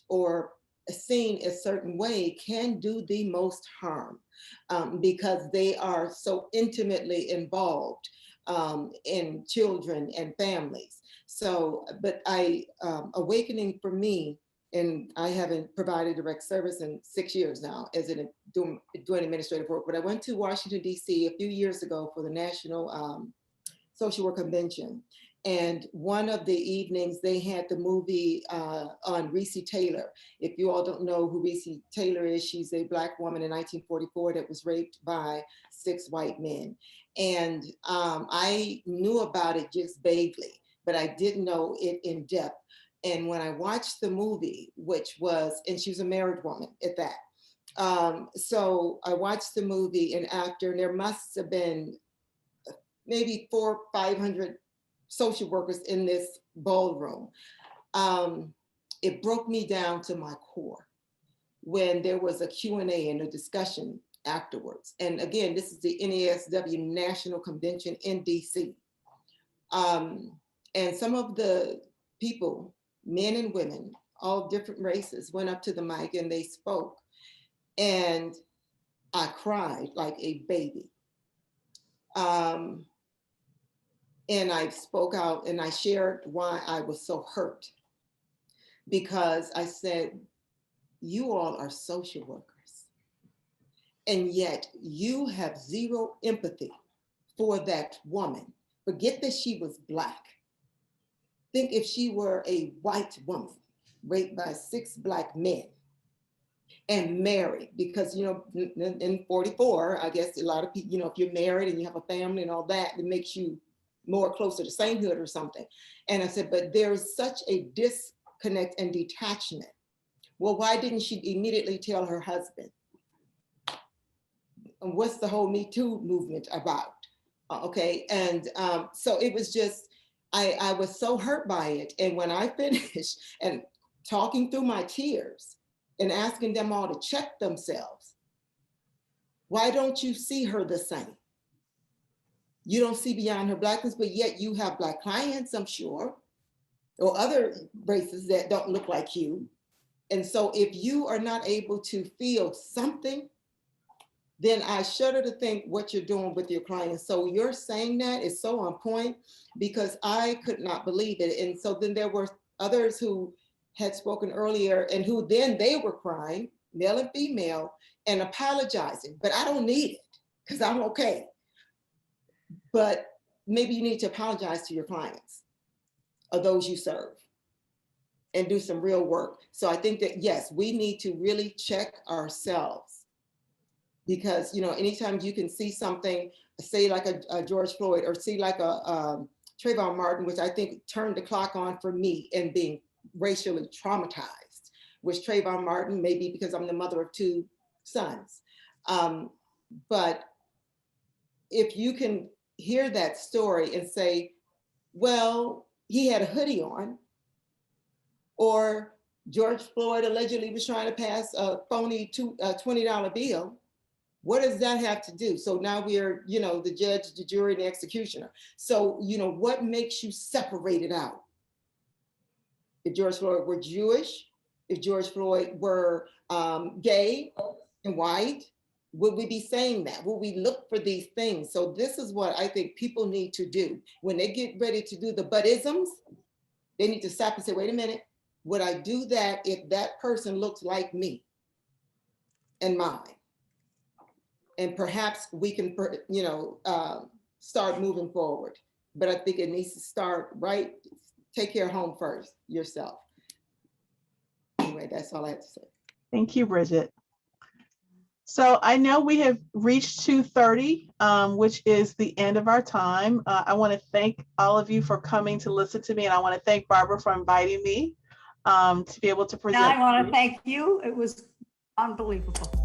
or seen a certain way can do the most harm because they are so intimately involved in children and families. So, but awakening for me, and I haven't provided direct service in 6 years now as in doing administrative work, but I went to Washington, D.C. a few years ago for the National Social Work Convention. And one of the evenings they had the movie on Reese Taylor. If you all don't know who Reese Taylor is, she's a Black woman in 1944 that was raped by 6 white men. And I knew about it just vaguely, but I didn't know it in depth. And when I watched the movie, which was, and she was a married woman at that. So I watched the movie, and after, there must have been maybe 400 or 500 social workers in this ballroom. It broke me down to my core when there was a Q&A and a discussion afterwards. And again, this is the NASW National Convention in DC. And some of the people, men and women, all different races, went up to the mic and they spoke. And I cried like a baby. And I spoke out and I shared why I was so hurt. Because I said, you all are social workers. And yet you have zero empathy for that woman. Forget that she was Black. Think if she were a white woman raped by 6 Black men and married, because, you know, in 44, I guess a lot of people, you know, if you're married and you have a family and all that, it makes you more closer to sainthood or something. And I said, but there's such a disconnect and detachment. Well, why didn't she immediately tell her husband? And what's the whole Me Too movement about? Okay, and so it was just, I was so hurt by it. And when I finished and talking through my tears and asking them all to check themselves, why don't you see her the same? You don't see beyond her blackness, but yet you have Black clients, I'm sure, or other races that don't look like you. And so if you are not able to feel something, then I shudder to think what you're doing with your clients. So you're saying that is so on point, because I could not believe it. And so then there were others who had spoken earlier and who then they were crying, male and female, and apologizing, but I don't need it because I'm okay. But maybe you need to apologize to your clients or those you serve and do some real work. So I think that, yes, we need to really check ourselves, because, you know, anytime you can see something, say like a George Floyd, or see like a Trayvon Martin, which I think turned the clock on for me and being racially traumatized, which Trayvon Martin, maybe because I'm the mother of 2 sons. But if you can hear that story and say, well, he had a hoodie on, or George Floyd allegedly was trying to pass a phony $20 bill, what does that have to do? So now we're, you know, the judge, the jury, the executioner. So, you know, what makes you separate it out? If George Floyd were Jewish, if George Floyd were gay and white, would we be saying that? Would we look for these things? So this is what I think people need to do. When they get ready to do the but-isms, they need to stop and say, wait a minute, would I do that if that person looks like me and mine? And perhaps we can, you know, start moving forward. But I think it needs to start right. Take care of home first, yourself. Anyway, that's all I have to say. Thank you, Bridget. So I know we have reached 2:30, which is the end of our time. I want to thank all of you for coming to listen to me, and I want to thank Barbara for inviting me to be able to present. I want to thank you. It was unbelievable.